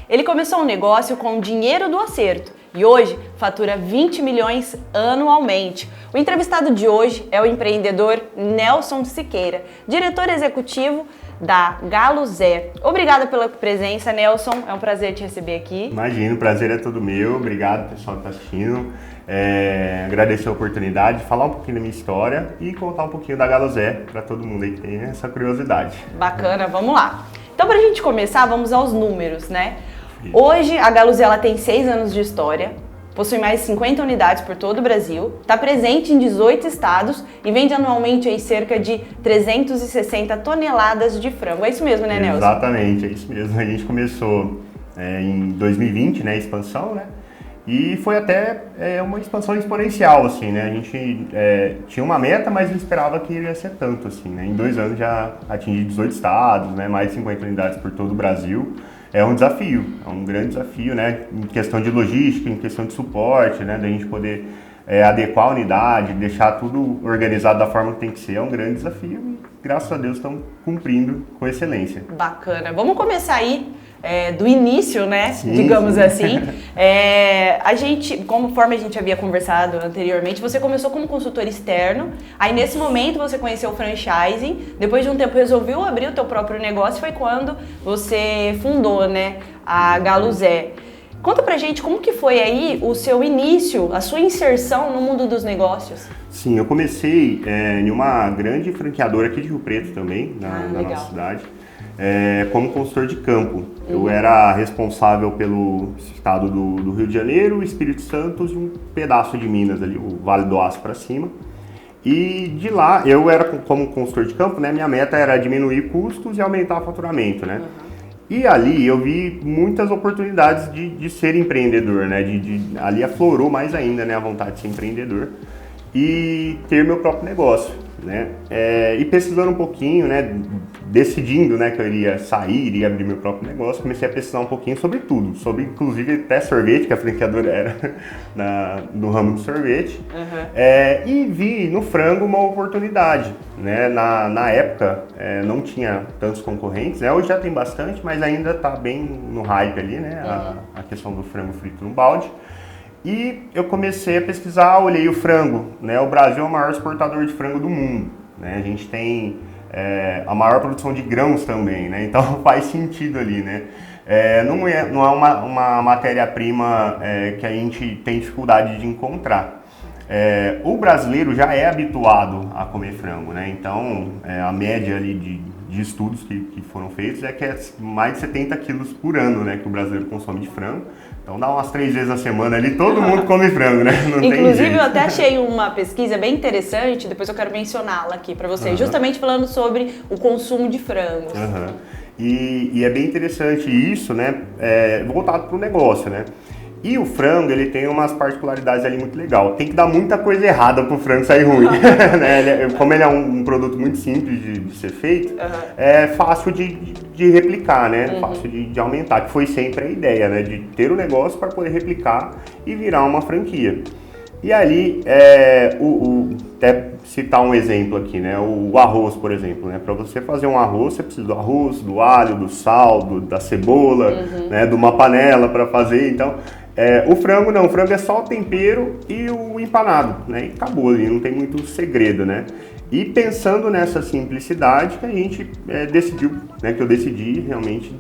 Ele começou um negócio com o dinheiro do acerto e hoje fatura 20 milhões anualmente. O entrevistado de hoje é o empreendedor Nelson Siqueira, diretor executivo da Galo Zé. Obrigada pela presença, Nelson. É um prazer te receber aqui. Imagina, o prazer é todo meu. Obrigado, pessoal que está assistindo. Agradecer a oportunidade de falar um pouquinho da minha história e contar um pouquinho da Galo Zé para todo mundo aí que tem essa curiosidade. Bacana, vamos lá. Então, para a gente começar, vamos aos números, né? Hoje, a Galo Zé ela tem 6 anos de história, possui mais de 50 unidades por todo o Brasil, está presente em 18 estados e vende anualmente aí cerca de 360 toneladas de frango. É isso mesmo, né, Nelson? Exatamente, é isso mesmo. A gente começou em 2020, né, a expansão, né? E foi até uma expansão exponencial, assim, né? A gente tinha uma meta, mas não esperava que iria ser tanto, assim, né? Em 2 anos já atingi 18 estados, né? Mais de 50 unidades por todo o Brasil. É um desafio, é um grande desafio, né? Em questão de logística, em questão de suporte, né? Da gente poder adequar a unidade, deixar tudo organizado da forma que tem que ser, é um grande desafio e, graças a Deus, estamos cumprindo com excelência. Bacana. Vamos começar aí do início, né? Sim, digamos sim. assim. A gente, conforme a gente havia conversado anteriormente, você começou como consultor externo, aí nesse momento você conheceu o franchising, depois de um tempo resolveu abrir o teu próprio negócio, foi quando você fundou, né, a Galo Zé. Conta pra gente como que foi aí o seu início, a sua inserção no mundo dos negócios. Sim, eu comecei em uma grande franqueadora aqui de Rio Preto também, na nossa cidade. Como consultor de campo. Eu era responsável pelo estado do Rio de Janeiro, Espírito Santo e um pedaço de Minas ali, o Vale do Aço para cima. E de lá, eu era como consultor de campo, né? Minha meta era diminuir custos e aumentar o faturamento, né? E ali eu vi muitas oportunidades de ser empreendedor, né? Ali aflorou mais ainda, né, a vontade de ser empreendedor e ter meu próprio negócio, né? E pesquisando um pouquinho, né, decidindo, né, que eu iria sair, iria abrir meu próprio negócio, comecei a pesquisar um pouquinho sobre tudo, sobre inclusive até sorvete, que a franqueadora era do ramo de sorvete, e vi no frango uma oportunidade, né? Na época não tinha tantos concorrentes, né? Hoje já tem bastante, mas ainda está bem no hype ali, né, a questão do frango frito no balde. E eu comecei a pesquisar, olhei o frango, né? O Brasil é o maior exportador de frango do mundo, né? A gente tem a maior produção de grãos também, né? Então faz sentido ali, né? Não é uma matéria-prima que a gente tem dificuldade de encontrar. O brasileiro já é habituado a comer frango, né? Então a média ali de estudos que foram feitos é que é mais de 70 quilos por ano, né, que o brasileiro consome de frango. Então dá umas 3 vezes na semana ali, todo mundo come frango, né? Não tem Inclusive jeito. eu até achei uma pesquisa bem interessante, depois eu quero mencioná-la aqui para vocês, justamente falando sobre o consumo de frangos. E é bem interessante isso, né, voltado para o negócio, né? E o frango, ele tem umas particularidades ali muito legal. Tem que dar muita coisa errada para o frango sair ruim, né? Como ele é um produto muito simples de ser feito, é fácil de replicar, né? Fácil de aumentar, que foi sempre a ideia, né? De ter o negócio para poder replicar e virar uma franquia. E ali, até citar um exemplo aqui, né? O arroz, por exemplo, né? Para você fazer um arroz, você precisa do arroz, do alho, do sal, da cebola, né? De uma panela para fazer, então... o frango não, o frango é só o tempero e o empanado, né? E acabou ali, não tem muito segredo, né? E pensando nessa simplicidade que a gente decidiu, né? Que eu decidi realmente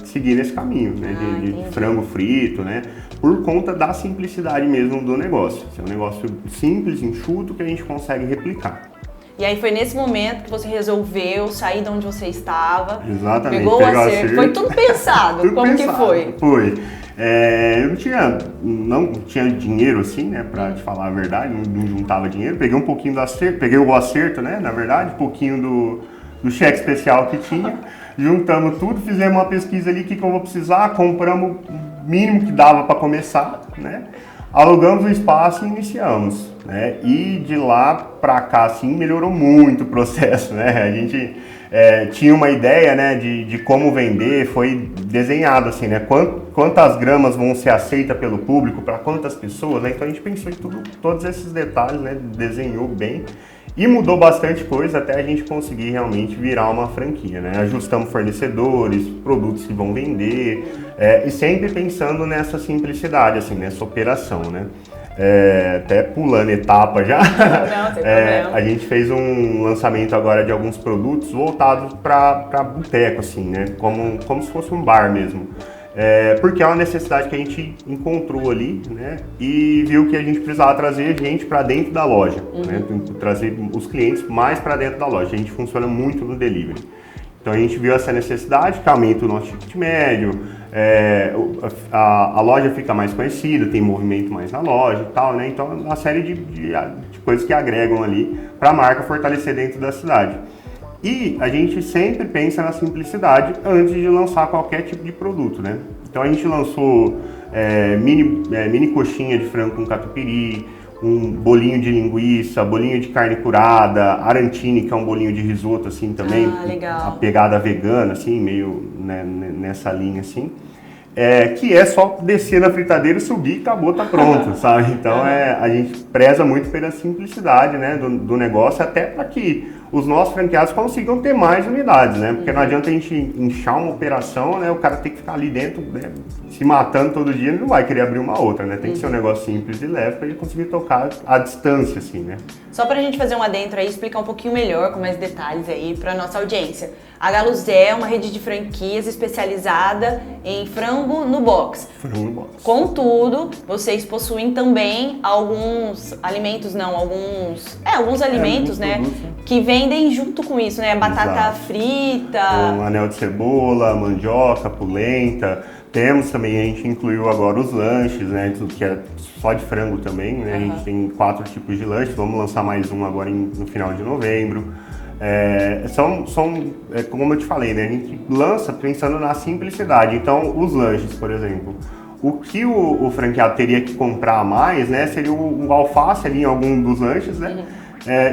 seguir nesse caminho, né? De frango frito, né? Por conta da simplicidade mesmo do negócio. É um negócio simples, enxuto, que a gente consegue replicar. E aí foi nesse momento que você resolveu sair de onde você estava. Exatamente. Pegou o acerto. Foi tudo pensado. Tudo Como pensado. Que foi? Foi. Eu não tinha dinheiro assim, né, pra te falar a verdade, não juntava dinheiro. Peguei um pouquinho do acerto, peguei o acerto, né, na verdade, um pouquinho do cheque especial que tinha. Juntamos tudo, fizemos uma pesquisa ali, o que eu vou precisar, compramos o mínimo que dava para começar, né. Alugamos o espaço e iniciamos, né? E de lá para cá, assim, melhorou muito o processo, né? A gente tinha uma ideia, né, de como vender, foi desenhado assim, né? Quantas gramas vão ser aceitas pelo público, para quantas pessoas, né? Então a gente pensou em todos esses detalhes, né? Desenhou bem E mudou bastante coisa até a gente conseguir realmente virar uma franquia, né? Ajustamos fornecedores, produtos que vão vender, e sempre pensando nessa simplicidade, assim, nessa operação, né? Até pulando etapa já, Não, sem problema. A gente fez um lançamento agora de alguns produtos voltados para boteco, assim, né? Como se fosse um bar mesmo. Porque é uma necessidade que a gente encontrou ali, né? E viu que a gente precisava trazer gente para dentro da loja, né? Trazer os clientes mais para dentro da loja. A gente funciona muito no delivery. Então a gente viu essa necessidade, que aumenta o nosso ticket médio, a loja fica mais conhecida, tem movimento mais na loja e tal, né? Então uma série de coisas que agregam ali para a marca fortalecer dentro da cidade. E a gente sempre pensa na simplicidade antes de lançar qualquer tipo de produto, né? Então a gente lançou mini coxinha de frango com catupiry, um bolinho de linguiça, bolinho de carne curada, arantini, que é um bolinho de risoto assim também, legal. a pegada vegana, assim, meio né, nessa linha assim. Que é só descer na fritadeira, subir e acabou, tá pronto, sabe? Então a gente preza muito pela simplicidade, né, do negócio, até para que os nossos franqueados consigam ter mais unidades, né? Porque não adianta a gente inchar uma operação, né? O cara tem que ficar ali dentro, né, se matando todo dia, ele não vai querer abrir uma outra, né? Tem que ser um negócio simples e leve para ele conseguir tocar à distância, assim, né? Só pra gente fazer um adentro aí, explicar um pouquinho melhor, com mais detalhes aí pra nossa audiência. A Galuzé é uma rede de franquias especializada em frango no box. Frango no box. Contudo, vocês possuem também alguns alimentos, alguns alimentos, né? Produtos, Que vendem junto com isso, né? Batata Exato. frita. Um anel de cebola, mandioca, polenta. Temos também, a gente incluiu agora os lanches, né? Que é só de frango também, né? A gente tem 4 tipos de lanches, vamos lançar mais um agora no final de novembro. Como eu te falei, né? A gente lança pensando na simplicidade. Então, os lanches, por exemplo, o que o franqueado teria que comprar a mais, né? Seria o alface ali em algum dos lanches, né?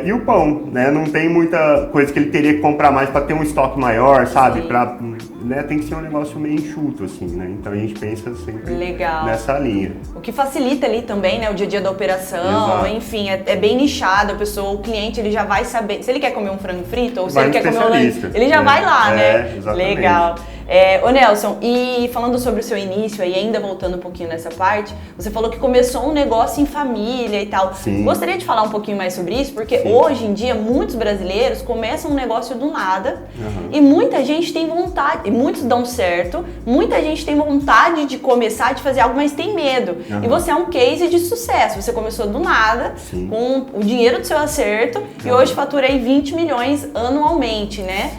E o pão, né? Não tem muita coisa que ele teria que comprar mais para ter um estoque maior, sabe? Né? Tem que ser um negócio meio enxuto, assim, né? Então a gente pensa sempre nessa linha. O que facilita ali também, né? O dia a dia da operação, Exato. enfim, é bem nichado, o cliente ele já vai saber. Se ele quer comer um frango frito ou se Vai ele no quer comer um lanche, especialista. ele já vai lá, né? Exatamente. Legal. Ô Nelson, e falando sobre o seu início aí, ainda voltando um pouquinho nessa parte, você falou que começou um negócio em família e tal. Sim. Gostaria de falar um pouquinho mais sobre isso, porque hoje em dia muitos brasileiros começam um negócio do nada e muita gente tem vontade, e muitos dão certo, muita gente tem vontade de começar, de fazer algo, mas tem medo. E você é um case de sucesso, você começou do nada, com o dinheiro do seu acerto e hoje fatura aí 20 milhões anualmente, né?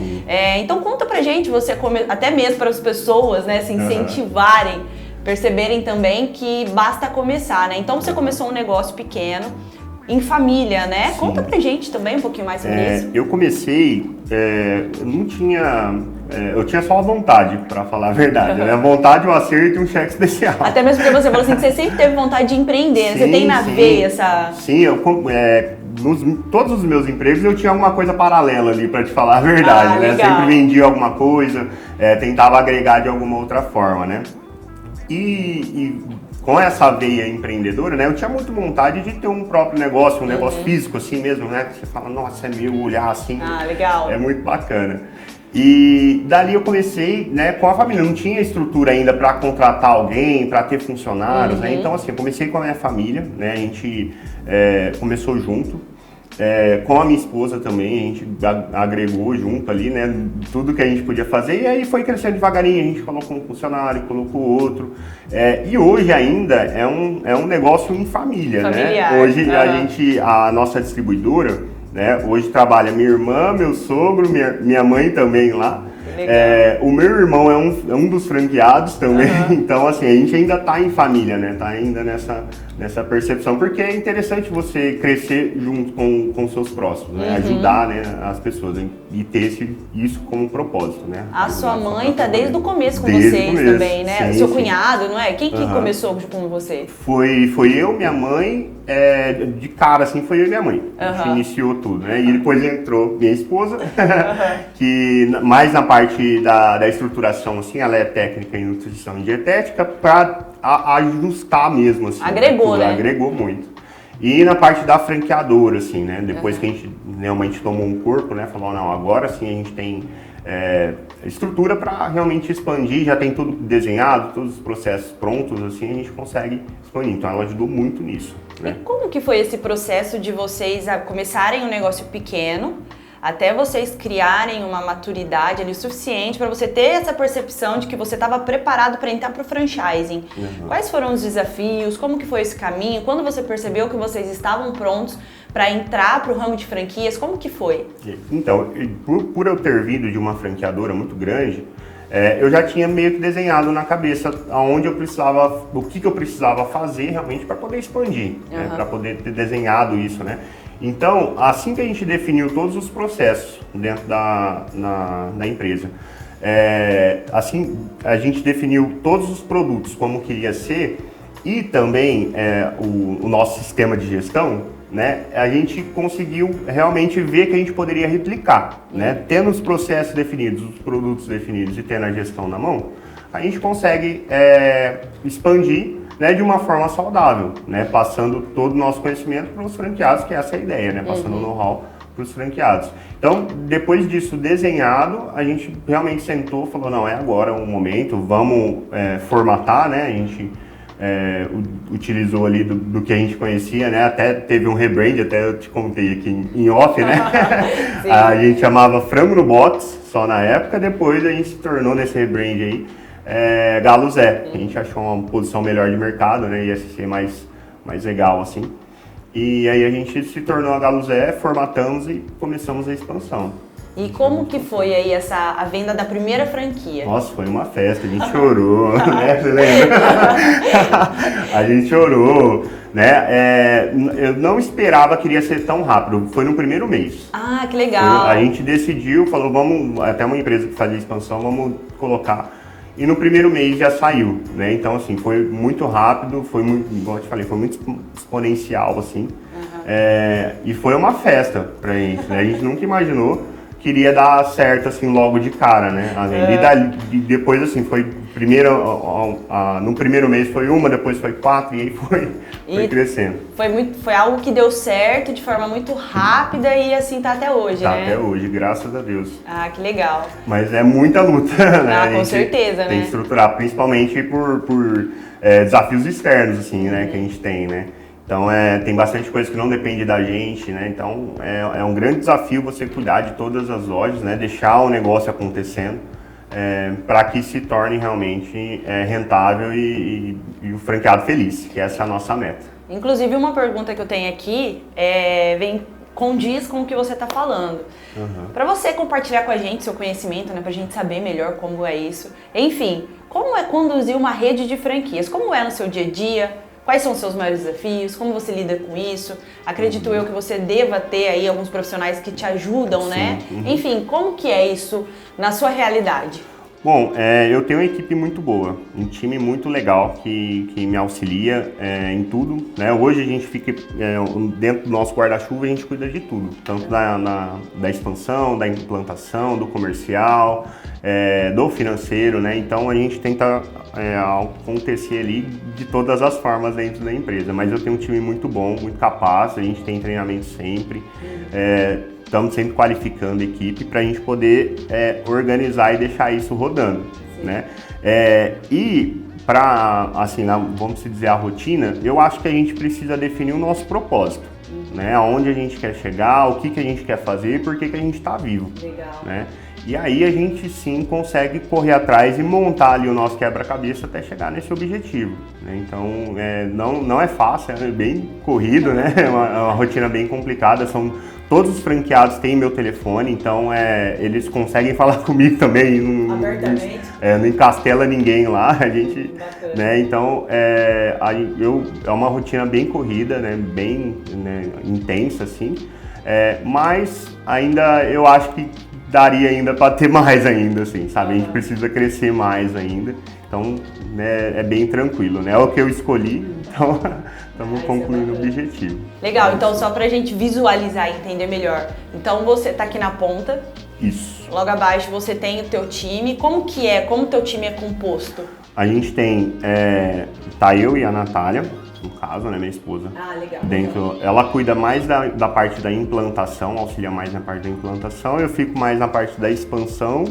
Então conta pra gente, até mesmo para as pessoas, né, se incentivarem, perceberem também que basta começar, né? Então você começou um negócio pequeno, em família, né? Sim. Conta pra gente também um pouquinho mais sobre isso. Eu comecei, eu não tinha... eu tinha só a vontade, para falar a verdade, né? A vontade, o acerto e um cheque especial. Até mesmo porque você falou assim que você sempre teve vontade de empreender, né? Você tem na veia essa... Sim, todos os meus empregos eu tinha alguma coisa paralela ali, para te falar a verdade, né? Legal. Sempre vendia alguma coisa, tentava agregar de alguma outra forma, né? E com essa veia empreendedora, né? Eu tinha muito vontade de ter um próprio negócio, um negócio físico assim mesmo, né? Você fala, nossa, é meu olhar assim. Legal. É muito bacana. E dali eu comecei, né, com a família. Não tinha estrutura ainda para contratar alguém, para ter funcionários, né? Então, assim, eu comecei com a minha família, né? A gente começou junto. Com a minha esposa também, a gente agregou junto ali, né? Tudo que a gente podia fazer. E aí foi crescendo devagarinho. A gente colocou um funcionário, colocou outro. E hoje ainda é um negócio em família, familiar, né? Hoje a nossa distribuidora, né? Hoje trabalha minha irmã, meu sogro, minha mãe também lá. O meu irmão é um dos franqueados também, então assim, a gente ainda está em família, né? Tá ainda nessa percepção, porque é interessante você crescer junto com seus próximos, né? Ajudar, né, as pessoas e ter isso como propósito, né? A sua mãe tá desde o começo com Desde vocês o começo, também, né? sim, Seu sim. cunhado, não é? Quem que começou com você? Foi eu, minha mãe, de cara assim, foi eu e minha mãe. A gente iniciou tudo, né? E depois entrou minha esposa, que mais na parte da estruturação, assim, ela é técnica em nutrição e dietética, para ajustar mesmo, assim. Agregou, né? Agregou muito. E na parte da franqueadora, assim, né? Depois que a gente realmente tomou um corpo, né? Falou, não, agora sim a gente tem estrutura para realmente expandir, já tem tudo desenhado, todos os processos prontos, assim, a gente consegue expandir. Então ela ajudou muito nisso, né? E como que foi esse processo de vocês começarem um negócio pequeno, até vocês criarem uma maturidade ali suficiente para você ter essa percepção de que você estava preparado para entrar para o franchising? Quais foram os desafios? Como que foi esse caminho? Quando você percebeu que vocês estavam prontos para entrar para o ramo de franquias, como que foi? Então, por eu ter vindo de uma franqueadora muito grande, eu já tinha meio que desenhado na cabeça aonde eu precisava, o que eu precisava fazer realmente para poder expandir, né? Para poder ter desenhado isso, né? Então, assim que a gente definiu todos os processos dentro da empresa, assim a gente definiu todos os produtos como queria ser e também o nosso sistema de gestão, né, a gente conseguiu realmente ver que a gente poderia replicar, né? Tendo os processos definidos, os produtos definidos e tendo a gestão na mão, a gente consegue expandir, né, de uma forma saudável, né? Passando todo o nosso conhecimento para os franqueados, que essa é a ideia, né? Passando o know-how para os franqueados. Então, depois disso desenhado, a gente realmente sentou e falou, não, é agora o momento, vamos formatar, né? A gente utilizou ali do que a gente conhecia, né? Até teve um rebrand, até eu te contei aqui em off, né? A gente chamava Frango no Box, só na época, depois a gente se tornou nesse rebrand aí, Galo Zé. A gente achou uma posição melhor de mercado, né? Ia ser mais legal, assim. E aí a gente se tornou a Galo Zé, formatamos e começamos a expansão. E como que foi aí a venda da primeira franquia? Nossa, foi uma festa, a gente chorou, né? Você lembra? A gente chorou, né? Eu não esperava que iria ser tão rápido, foi no primeiro mês. Ah, que legal! A gente decidiu, falou, vamos, até uma empresa que fazia expansão, vamos colocar. E no primeiro mês já saiu, né? Então, assim, foi muito rápido, foi muito, igual eu te falei, foi muito exponencial, assim. E foi uma festa pra gente, né? A gente nunca imaginou que iria dar certo, assim, logo de cara, né? E depois, assim, foi primeiro, no primeiro mês foi uma, depois foi 4 e aí foi crescendo. Foi algo que deu certo de forma muito rápida e assim tá até hoje, né? Tá até hoje, graças a Deus. Ah, que legal. Mas é muita luta, né? Ah, com certeza, né? Tem que estruturar, principalmente por desafios externos, assim, né? Que a gente tem, né? Então, tem bastante coisa que não depende da gente, né? Então, é um grande desafio você cuidar de todas as lojas, né? Deixar o negócio acontecendo para que se torne realmente rentável e o franqueado feliz, que essa é a nossa meta. Inclusive, uma pergunta que eu tenho aqui condiz com o que você está falando. Para você compartilhar com a gente seu conhecimento, né? Para a gente saber melhor como é isso. Enfim, como é conduzir uma rede de franquias? Como é no seu dia a dia? Quais são os seus maiores desafios? Como você lida com isso? Acredito eu que você deva ter aí alguns profissionais que te ajudam, né? Enfim, como que é isso na sua realidade? Bom, eu tenho uma equipe muito boa, um time muito legal que me auxilia em tudo, né? Hoje a gente fica dentro do nosso guarda-chuva, a gente cuida de tudo, tanto da expansão, da implantação, do comercial, do financeiro, né? Então a gente tenta acontecer ali de todas as formas dentro da empresa, mas eu tenho um time muito bom, muito capaz, a gente tem treinamento sempre. Estamos sempre qualificando a equipe para a gente poder organizar e deixar isso rodando, né? E para, assim, vamos dizer, a rotina, eu acho que a gente precisa definir o nosso propósito, né? Aonde a gente quer chegar, o que a gente quer fazer e por que a gente está vivo. Legal. Né? E aí a gente sim consegue correr atrás e montar ali o nosso quebra-cabeça até chegar nesse objetivo, né? Então não é fácil, é bem corrido, né? É uma rotina bem complicada. Todos os franqueados têm meu telefone, então eles conseguem falar comigo também. Abertamente? Não encastela ninguém lá, a gente, né? Então é uma rotina bem corrida, né? Bem, né, intensa assim, mas ainda eu acho que daria ainda para ter mais ainda, assim, sabe? A gente precisa crescer mais ainda, então né, é bem tranquilo, né? É o que eu escolhi, então estamos concluindo o objetivo. Legal, então só pra gente visualizar e entender melhor. Então você tá aqui na ponta. Isso. Logo abaixo você tem o teu time. Como o teu time é composto? A gente tem, tá eu e a Natália, no caso, né, minha esposa. Ah, legal. Dentro, ela cuida mais da parte da implantação, auxilia mais na parte da implantação, eu fico mais na parte da expansão,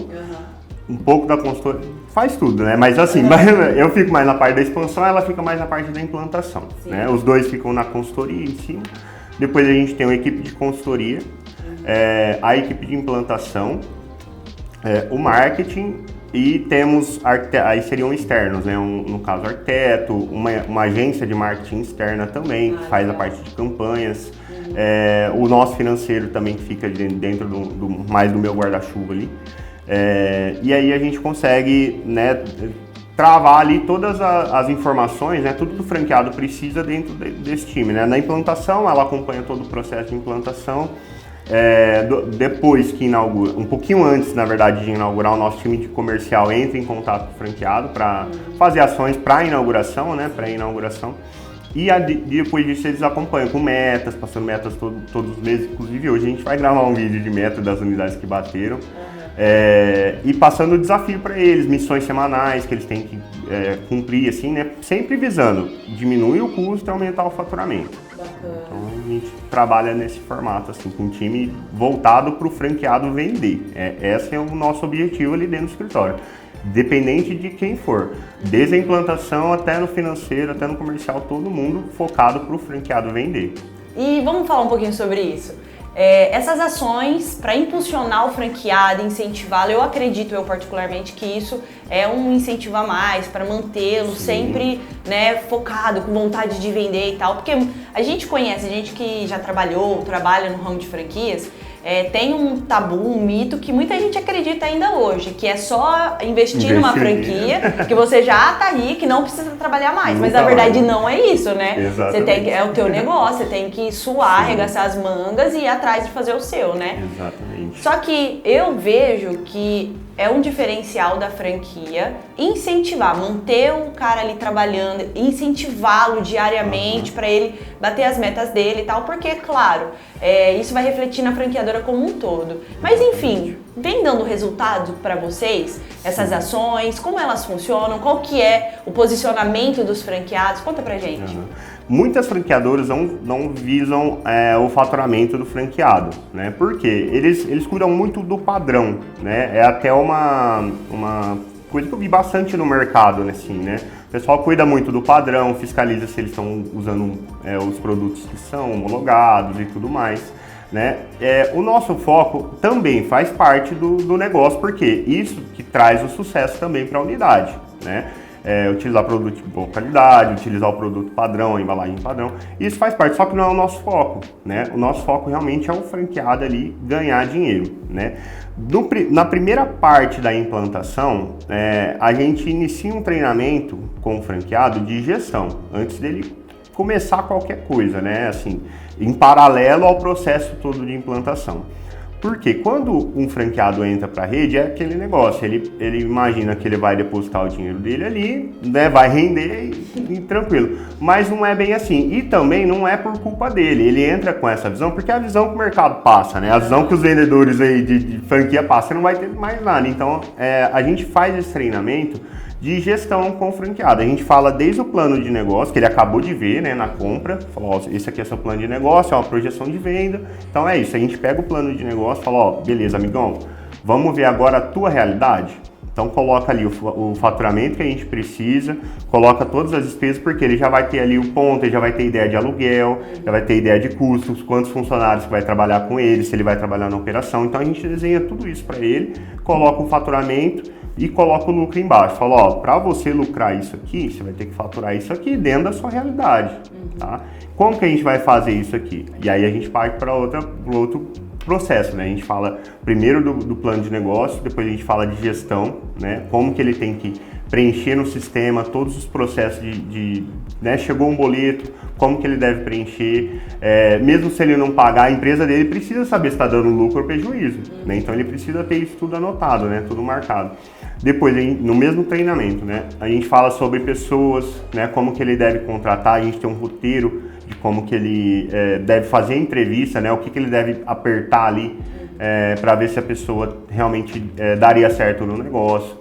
um pouco da consultoria, faz tudo, né? Mas assim, eu fico mais na parte da expansão, ela fica mais na parte da implantação, né? Os dois ficam na consultoria em cima. Depois a gente tem uma equipe de consultoria, a equipe de implantação, o marketing. E temos, aí seriam externos, né? No caso, arquiteto, uma agência de marketing externa também, que faz a parte de campanhas. O nosso financeiro também fica dentro mais do meu guarda-chuva ali. E aí a gente consegue, né, travar ali todas as informações, né? Tudo que o franqueado precisa dentro desse time, né? Na implantação, ela acompanha todo o processo de implantação. Depois que inaugura, um pouquinho antes, na verdade, de inaugurar, o nosso time de comercial entra em contato com o franqueado para fazer ações para a inauguração, né, pré-inauguração. E depois disso eles acompanham com metas, passando metas todos os meses. Inclusive hoje a gente vai gravar um vídeo de meta das unidades que bateram. E passando o desafio para eles, missões semanais que eles têm que cumprir, assim, né, sempre visando diminuir o custo e aumentar o faturamento. Então a gente trabalha nesse formato, assim, com um time voltado para o franqueado vender. Esse é o nosso objetivo ali dentro do escritório. Dependente de quem for, desde a implantação até no financeiro, até no comercial, todo mundo focado para o franqueado vender. E vamos falar um pouquinho sobre isso. Essas ações para impulsionar o franqueado, incentivá-lo, eu acredito, eu particularmente, que isso é um incentivo a mais para mantê-lo sempre, né, focado, com vontade de vender e tal, porque a gente conhece, a gente que já trabalha no ramo de franquias, tem um tabu, um mito que muita gente acredita ainda hoje, que é só investir numa franquia, que você já tá rico e não precisa trabalhar mais. Mas na verdade não é isso, né? Exatamente. É o teu negócio, você tem que suar, arregaçar as mangas e ir atrás de fazer o seu, né? Exatamente. Só que eu vejo que é um diferencial da franquia incentivar, manter o cara ali trabalhando, incentivá-lo diariamente para ele bater as metas dele e tal, porque, claro, isso vai refletir na franqueadora como um todo. Mas, enfim, vem dando resultado para vocês, essas ações, como elas funcionam, qual que é o posicionamento dos franqueados? Conta pra gente. Muitas franqueadoras não visam o faturamento do franqueado, né? Porque eles cuidam muito do padrão, né? É até uma coisa que eu vi bastante no mercado, assim, né? O pessoal cuida muito do padrão, fiscaliza se eles estão usando os produtos que são homologados e tudo mais, né? O nosso foco também faz parte do negócio, porque isso que traz o sucesso também para a unidade, né? Utilizar produto de boa qualidade, utilizar o produto padrão, a embalagem padrão, isso faz parte, só que não é o nosso foco, né? O nosso foco realmente é o franqueado ali ganhar dinheiro, né? Na primeira parte da implantação, a gente inicia um treinamento com o franqueado de gestão, antes dele começar qualquer coisa, né? Assim, em paralelo ao processo todo de implantação. Porque quando um franqueado entra para a rede, é aquele negócio, ele imagina que ele vai depositar o dinheiro dele ali, né, vai render e tranquilo. Mas não é bem assim. E também não é por culpa dele. Ele entra com essa visão, porque é a visão que o mercado passa, né? A visão que os vendedores aí de franquia passam, você não vai ter mais nada. Então, a gente faz esse treinamento de gestão com o franqueado. A gente fala desde o plano de negócio, que ele acabou de ver, né, na compra, falou, ó, esse aqui é seu plano de negócio, é uma projeção de venda, então é isso, a gente pega o plano de negócio e fala, ó, beleza, amigão, vamos ver agora a tua realidade? Então coloca ali o faturamento que a gente precisa, coloca todas as despesas, porque ele já vai ter ali o ponto, ele já vai ter ideia de aluguel, já vai ter ideia de custos, quantos funcionários que vai trabalhar com ele, se ele vai trabalhar na operação, então a gente desenha tudo isso para ele, coloca o faturamento, e coloca o lucro embaixo. Fala, ó, para você lucrar isso aqui, você vai ter que faturar isso aqui dentro da sua realidade, tá? Como que a gente vai fazer isso aqui? E aí a gente parte para outro processo, né? A gente fala primeiro do plano de negócio, depois a gente fala de gestão, né? Como que ele tem que preencher no sistema todos os processos né? Chegou um boleto, como que ele deve preencher, mesmo se ele não pagar, a empresa dele precisa saber se está dando lucro ou prejuízo, né? Então ele precisa ter isso tudo anotado, né? Tudo marcado. Depois, no mesmo treinamento, né? A gente fala sobre pessoas, né? Como que ele deve contratar, a gente tem um roteiro de como que ele deve fazer a entrevista, né? O que ele deve apertar ali para ver se a pessoa realmente daria certo no negócio.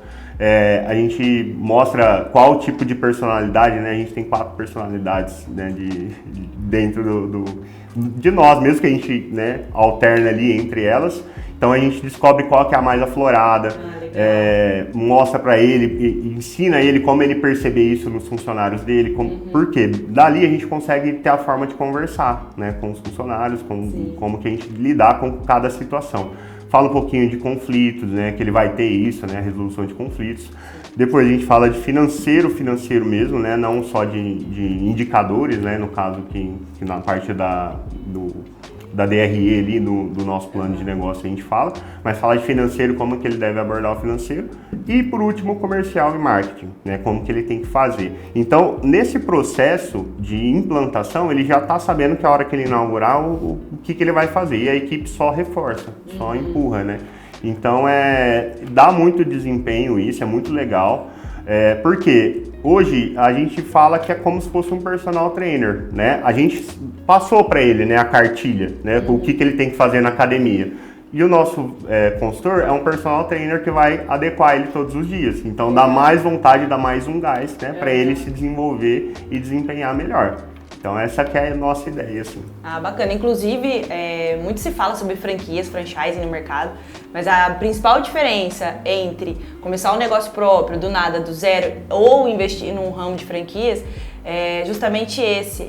A gente mostra qual tipo de personalidade, né? A gente tem 4 personalidades, né, dentro de nós, mesmo que a gente, né, alterna ali entre elas. Então a gente descobre qual que é a mais aflorada, mostra para ele, e ensina ele como ele perceber isso nos funcionários dele, por quê? Dali a gente consegue ter a forma de conversar, né, com os funcionários, como que a gente lidar com cada situação. Fala um pouquinho de conflitos, né, que ele vai ter isso, né, resolução de conflitos. Depois a gente fala de financeiro mesmo, né, não só de indicadores, né, no caso que na parte da DRE ali, do nosso plano de negócio a gente fala, mas fala de financeiro, como que ele deve abordar o financeiro. E por último, comercial e marketing, né, como que ele tem que fazer. Então, nesse processo de implantação, ele já está sabendo que a hora que ele inaugurar, o que ele vai fazer. E a equipe só reforça, só empurra, né? Então, dá muito desempenho isso, é muito legal. Porque hoje a gente fala que é como se fosse um personal trainer, né? A gente passou para ele, né, a cartilha, né, o que ele tem que fazer na academia. E o nosso consultor é um personal trainer que vai adequar ele todos os dias. Então dá mais vontade, dá mais um gás, né, para ele se desenvolver e desempenhar melhor. Então essa que é a nossa ideia, assim. Ah, bacana. Inclusive, muito se fala sobre franquias, franchising no mercado, mas a principal diferença entre começar um negócio próprio, do nada, do zero, ou investir num ramo de franquias, é justamente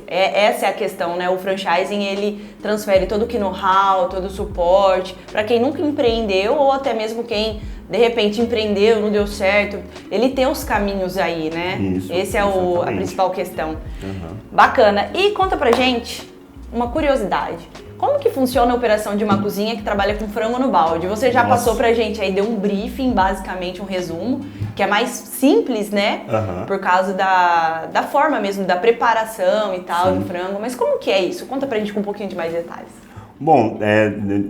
essa é a questão, né? O franchising, ele transfere todo o know-how, todo o suporte, para quem nunca empreendeu ou até mesmo quem de repente empreendeu, não deu certo, ele tem os caminhos aí, né? Isso, esse é a principal questão. Uhum. Bacana. E conta pra gente uma curiosidade. Como que funciona a operação de uma cozinha que trabalha com frango no balde? Você já passou pra gente aí, deu um briefing, basicamente um resumo, que é mais simples, né? Uhum. Por causa da forma mesmo, da preparação e tal, do frango. Mas como que é isso? Conta pra gente com um pouquinho de mais detalhes. Bom,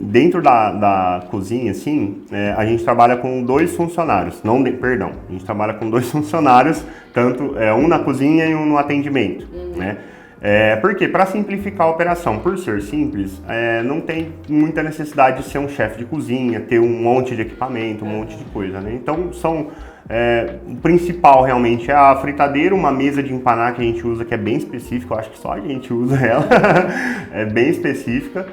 dentro da cozinha, assim, a gente trabalha com 2 funcionários, a gente trabalha com 2 funcionários, tanto um na cozinha e um no atendimento, né? Porque para simplificar a operação, por ser simples, não tem muita necessidade de ser um chefe de cozinha, ter um monte de equipamento, um monte de coisa, né? Então, o principal realmente é a fritadeira, uma mesa de empanar que a gente usa, que é bem específica, eu acho que só a gente usa ela, é bem específica,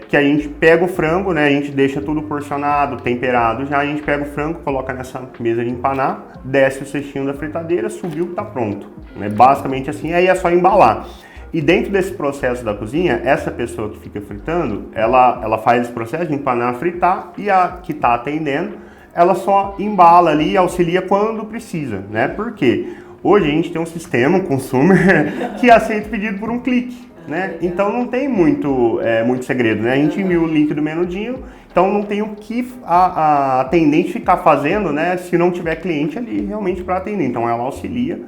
que a gente pega o frango, né, a gente deixa tudo porcionado, temperado já, a gente pega o frango, coloca nessa mesa de empanar, desce o cestinho da fritadeira, subiu, tá pronto, né, basicamente assim, aí é só embalar. E dentro desse processo da cozinha, essa pessoa que fica fritando, ela faz esse processo de empanar, fritar, e a que está atendendo, ela só embala ali e auxilia quando precisa, né? Porque hoje a gente tem um sistema, um consumer, que aceita pedido por um clique, né? Então não tem muito segredo, né? A gente envia o link do menudinho, então não tem o que a atendente ficar fazendo, né? Se não tiver cliente ali realmente para atender. Então ela auxilia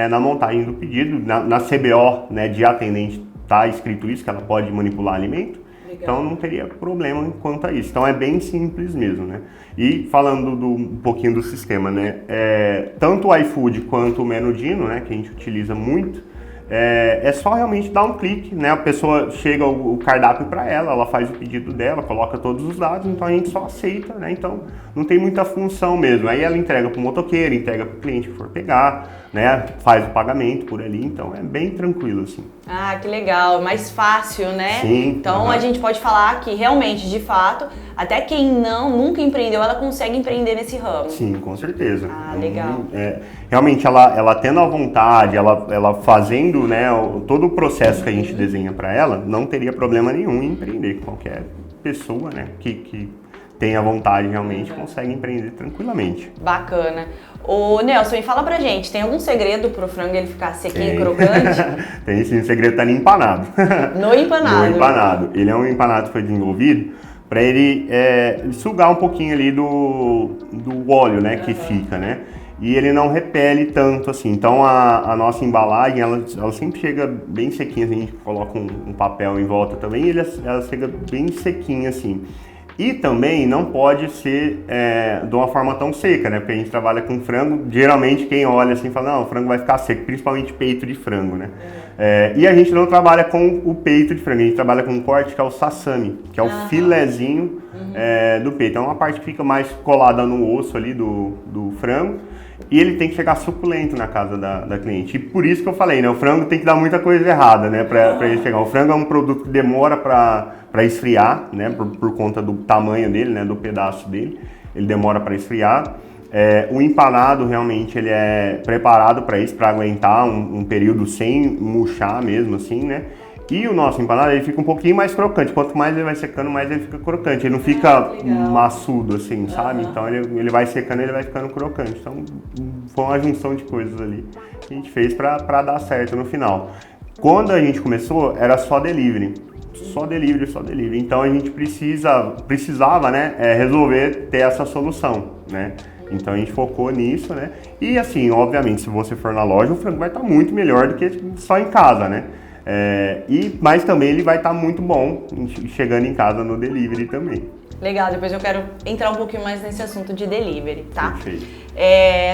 na montagem do pedido, na CBO, né, de atendente tá escrito isso, que ela pode manipular alimento. Então não teria problema quanto a isso. Então é bem simples mesmo, né? E falando um pouquinho do sistema, né? Tanto o iFood quanto o Menudino, né, que a gente utiliza muito, é só realmente dar um clique, né? A pessoa chega o cardápio para ela faz o pedido dela, coloca todos os dados, então a gente só aceita, né? Então não tem muita função mesmo. Aí ela entrega para o motoqueiro, entrega para o cliente que for pegar, né? Faz o pagamento por ali, então é bem tranquilo assim. Ah, que legal, mais fácil, né? Sim. Então a gente pode falar que realmente, de fato, até quem nunca empreendeu, ela consegue empreender nesse ramo. Sim, com certeza. Ah, legal. Realmente ela tendo a vontade, ela fazendo, né, todo o processo que a gente desenha para ela, não teria problema nenhum em empreender. Qualquer pessoa, né, que tenha vontade realmente consegue empreender tranquilamente. Bacana. Ô Nelson, fala pra gente, tem algum segredo pro frango ele ficar sequinho e crocante? Tem sim, o segredo tá no empanado. No empanado. No empanado. Ele é um empanado que foi desenvolvido para ele sugar um pouquinho ali do óleo, né, que fica, né? E ele não repele tanto assim. Então a nossa embalagem, ela sempre chega bem sequinha, assim, a gente coloca um papel em volta também, e ela chega bem sequinha assim. E também não pode ser de uma forma tão seca, né? Porque a gente trabalha com frango, geralmente quem olha assim fala, não, o frango vai ficar seco, principalmente peito de frango, né? E a gente não trabalha com o peito de frango, a gente trabalha com um corte que é o sassami, que é o filezinho do peito. É uma parte que fica mais colada no osso ali do frango. E ele tem que chegar suculento na casa da cliente. E por isso que eu falei, né? O frango tem que dar muita coisa errada, né? Pra ele chegar. O frango é um produto que demora para esfriar, né? Por conta do tamanho dele, né? Do pedaço dele. Ele demora para esfriar. O empanado, realmente, ele é preparado para isso, para aguentar um período sem murchar mesmo, assim, né? E o nosso empanado, ele fica um pouquinho mais crocante. Quanto mais ele vai secando, mais ele fica crocante. Ele não fica maçudo, assim, sabe? Então ele vai secando, ele vai ficando crocante. Então foi uma junção de coisas ali que a gente fez pra dar certo no final. Quando a gente começou, era só delivery. Só delivery. Então a gente precisava, né, resolver ter essa solução, né? Então a gente focou nisso, né? E assim, obviamente, se você for na loja, o frango vai estar muito melhor do que só em casa, né? Mas também ele vai estar muito bom chegando em casa no delivery também. Legal, depois eu quero entrar um pouquinho mais nesse assunto de delivery, tá? Perfeito.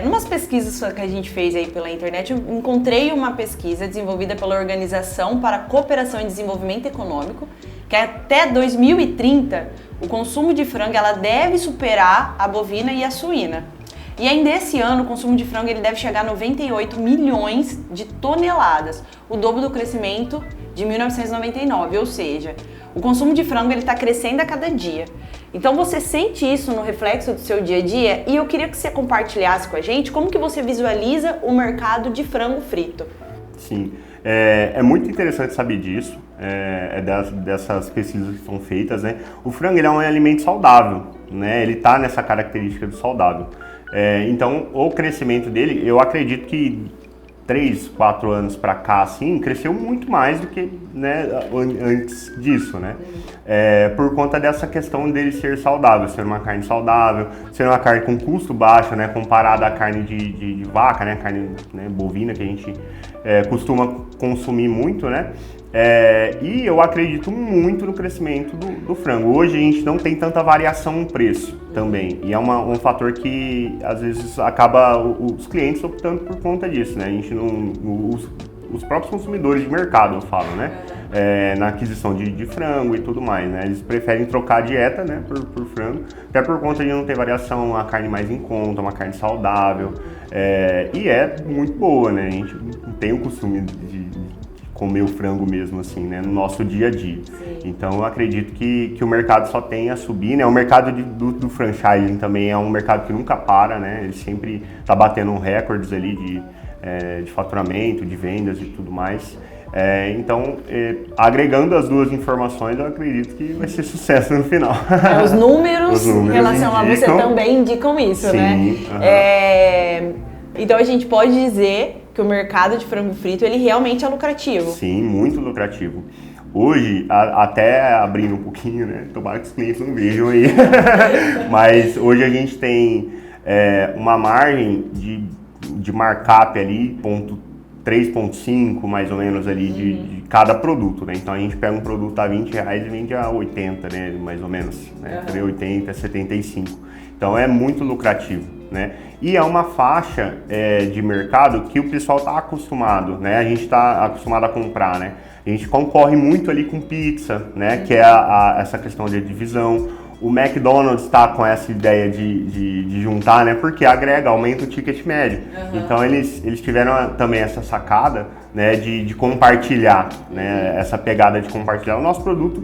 Numas pesquisas que a gente fez aí pela internet, eu encontrei uma pesquisa desenvolvida pela Organização para a Cooperação e Desenvolvimento Econômico, que até 2030 o consumo de frango ela deve superar a bovina e a suína. E ainda esse ano, o consumo de frango ele deve chegar a 98 milhões de toneladas, o dobro do crescimento de 1999, ou seja, o consumo de frango está crescendo a cada dia. Então você sente isso no reflexo do seu dia a dia e eu queria que você compartilhasse com a gente como que você visualiza o mercado de frango frito. Sim, é muito interessante saber disso, dessas pesquisas que são feitas, né? O frango ele é um alimento saudável, né? Ele está nessa característica do saudável. Então, o crescimento dele, eu acredito que 3, 4 anos para cá, assim, cresceu muito mais do que, né, antes disso, né? Por conta dessa questão dele ser saudável, ser uma carne saudável, ser uma carne com custo baixo, né, comparada à carne de vaca, né, carne, né, bovina que a gente costuma consumir muito, né? E eu acredito muito no crescimento do frango. Hoje a gente não tem tanta variação no preço também. E é um fator que às vezes acaba os clientes optando por conta disso, né? A gente os próprios consumidores de mercado, eu falo, né? Na aquisição de frango e tudo mais, né? Eles preferem trocar a dieta, né, por frango, até por conta de não ter variação, uma carne mais em conta, uma carne saudável. E é muito boa, né? A gente tem o costume de comer o frango mesmo, assim, né, no nosso dia a dia. Sim. Então eu acredito que o mercado só tem a subir, né? O mercado do franchising também é um mercado que nunca para, né? Ele sempre está batendo recordes ali de faturamento, de vendas e tudo mais. Então, agregando as duas informações, eu acredito que vai ser sucesso no final. Os números em relação a você também indicam isso, sim, né? Então a gente pode dizer que o mercado de frango frito, ele realmente é lucrativo. Sim, muito lucrativo. Hoje, até abrindo um pouquinho, né? Tomara que os clientes não vejam aí. Mas hoje a gente tem uma margem de markup ali, 3,5 mais ou menos ali de cada produto, né? Então a gente pega um produto a R$20 e vende a 80, né? Mais ou menos, né? Entre 80 e 75. Então é muito lucrativo, né? E é uma faixa de mercado que o pessoal está acostumado, né? A gente está acostumado a comprar, né? A gente concorre muito ali com pizza, né? Que é essa questão de divisão. O McDonald's está com essa ideia de juntar, né? Porque agrega, aumenta o ticket médio. Então eles tiveram também essa sacada, né? De compartilhar, né? Essa pegada de compartilhar. O nosso produto,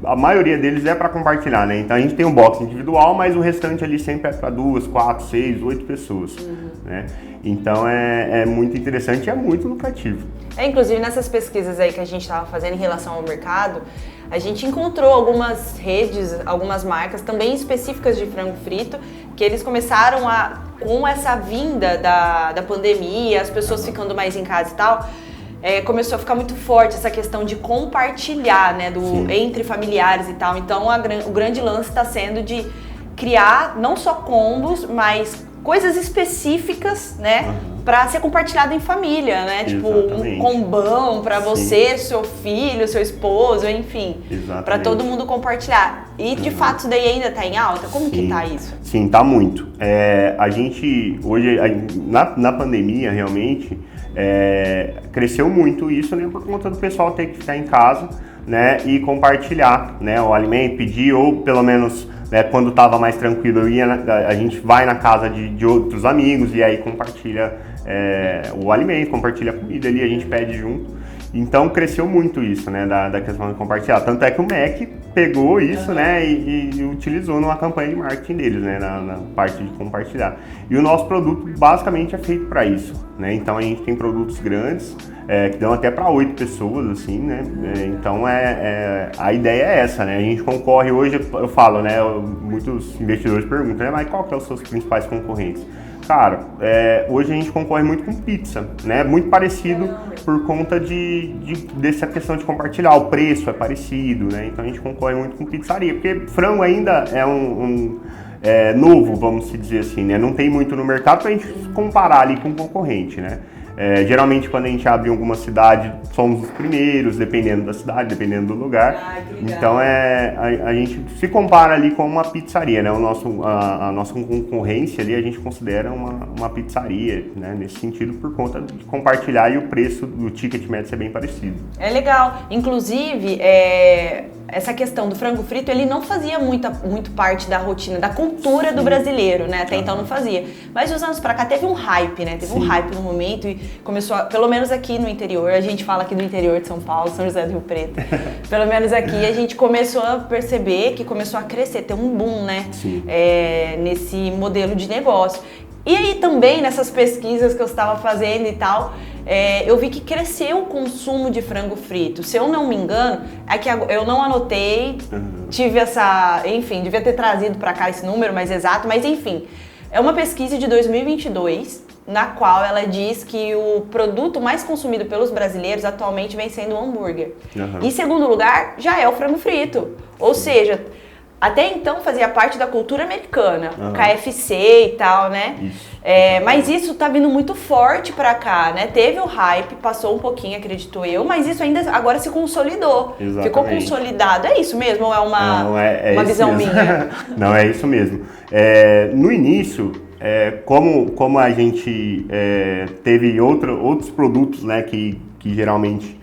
a maioria deles é para compartilhar, né? Então a gente tem um box individual, mas o restante ali sempre é para 2, 4, 6, 8 pessoas, né? Então é muito interessante e é muito lucrativo. Inclusive nessas pesquisas aí que a gente estava fazendo em relação ao mercado, a gente encontrou algumas redes, algumas marcas também específicas de frango frito, que eles começaram com essa vinda da pandemia, as pessoas ficando mais em casa e tal, começou a ficar muito forte essa questão de compartilhar, né, entre familiares e tal. Então o grande lance está sendo de criar não só combos, mas coisas específicas, né? Pra ser compartilhado em família, né? Tipo, um combão pra você, seu filho, seu esposo, enfim. Pra todo mundo compartilhar. E de fato isso daí ainda tá em alta? Como que tá isso? Sim, tá muito. A gente, hoje, na pandemia, realmente, cresceu muito isso, né? Por conta do pessoal ter que ficar em casa, né? E compartilhar, né? O alimento, pedir, ou pelo menos... quando estava mais tranquilo, a gente vai na casa de outros amigos e aí compartilha o alimento, compartilha a comida ali, a gente pede junto. Então cresceu muito isso, né, da questão de compartilhar. Tanto é que o MEC pegou isso, né, e utilizou numa campanha de marketing deles, né, na parte de compartilhar. E o nosso produto basicamente é feito para isso, né. Então a gente tem produtos grandes, que dão até para 8 pessoas, assim, né. Então a ideia é essa, né. A gente concorre hoje, eu falo, né, muitos investidores perguntam, né, mas qual que é os seus principais concorrentes? Cara, hoje a gente concorre muito com pizza, né? Muito parecido por conta dessa questão de compartilhar. O preço é parecido, né? Então a gente concorre muito com pizzaria, porque frango ainda é novo, vamos dizer assim, né? Não tem muito no mercado pra gente comparar ali com o concorrente, né? Geralmente quando a gente abre em alguma cidade, somos os primeiros, dependendo da cidade, dependendo do lugar. Então a gente se compara ali com uma pizzaria, né? A nossa concorrência ali a gente considera uma pizzaria, né? Nesse sentido, por conta de compartilhar e o preço do ticket médio ser bem parecido. É legal. Inclusive, essa questão do frango frito, ele não fazia muito parte da rotina, da cultura do brasileiro, né? Até então não fazia. Mas de uns anos pra cá teve um hype, né? Teve um hype no momento e começou, pelo menos aqui no interior, a gente fala aqui do interior de São Paulo, São José do Rio Preto. Pelo menos aqui a gente começou a perceber que começou a crescer, ter um boom, né? Nesse modelo de negócio. E aí também, nessas pesquisas que eu estava fazendo e tal, eu vi que cresceu o consumo de frango frito. Se eu não me engano, é que eu não anotei, tive enfim, devia ter trazido para cá esse número mais exato, mas enfim, é uma pesquisa de 2022, na qual ela diz que o produto mais consumido pelos brasileiros atualmente vem sendo o hambúrguer. Em segundo lugar, já é o frango frito. Ou seja, até então fazia parte da cultura americana, KFC e tal, né? Mas isso tá vindo muito forte pra cá, né? Teve o hype, passou um pouquinho, acredito eu, mas isso ainda agora se consolidou. Exatamente. Ficou consolidado. É isso mesmo ou é uma visão minha? Não, é isso mesmo. No início, como a gente teve outros produtos, né, que geralmente...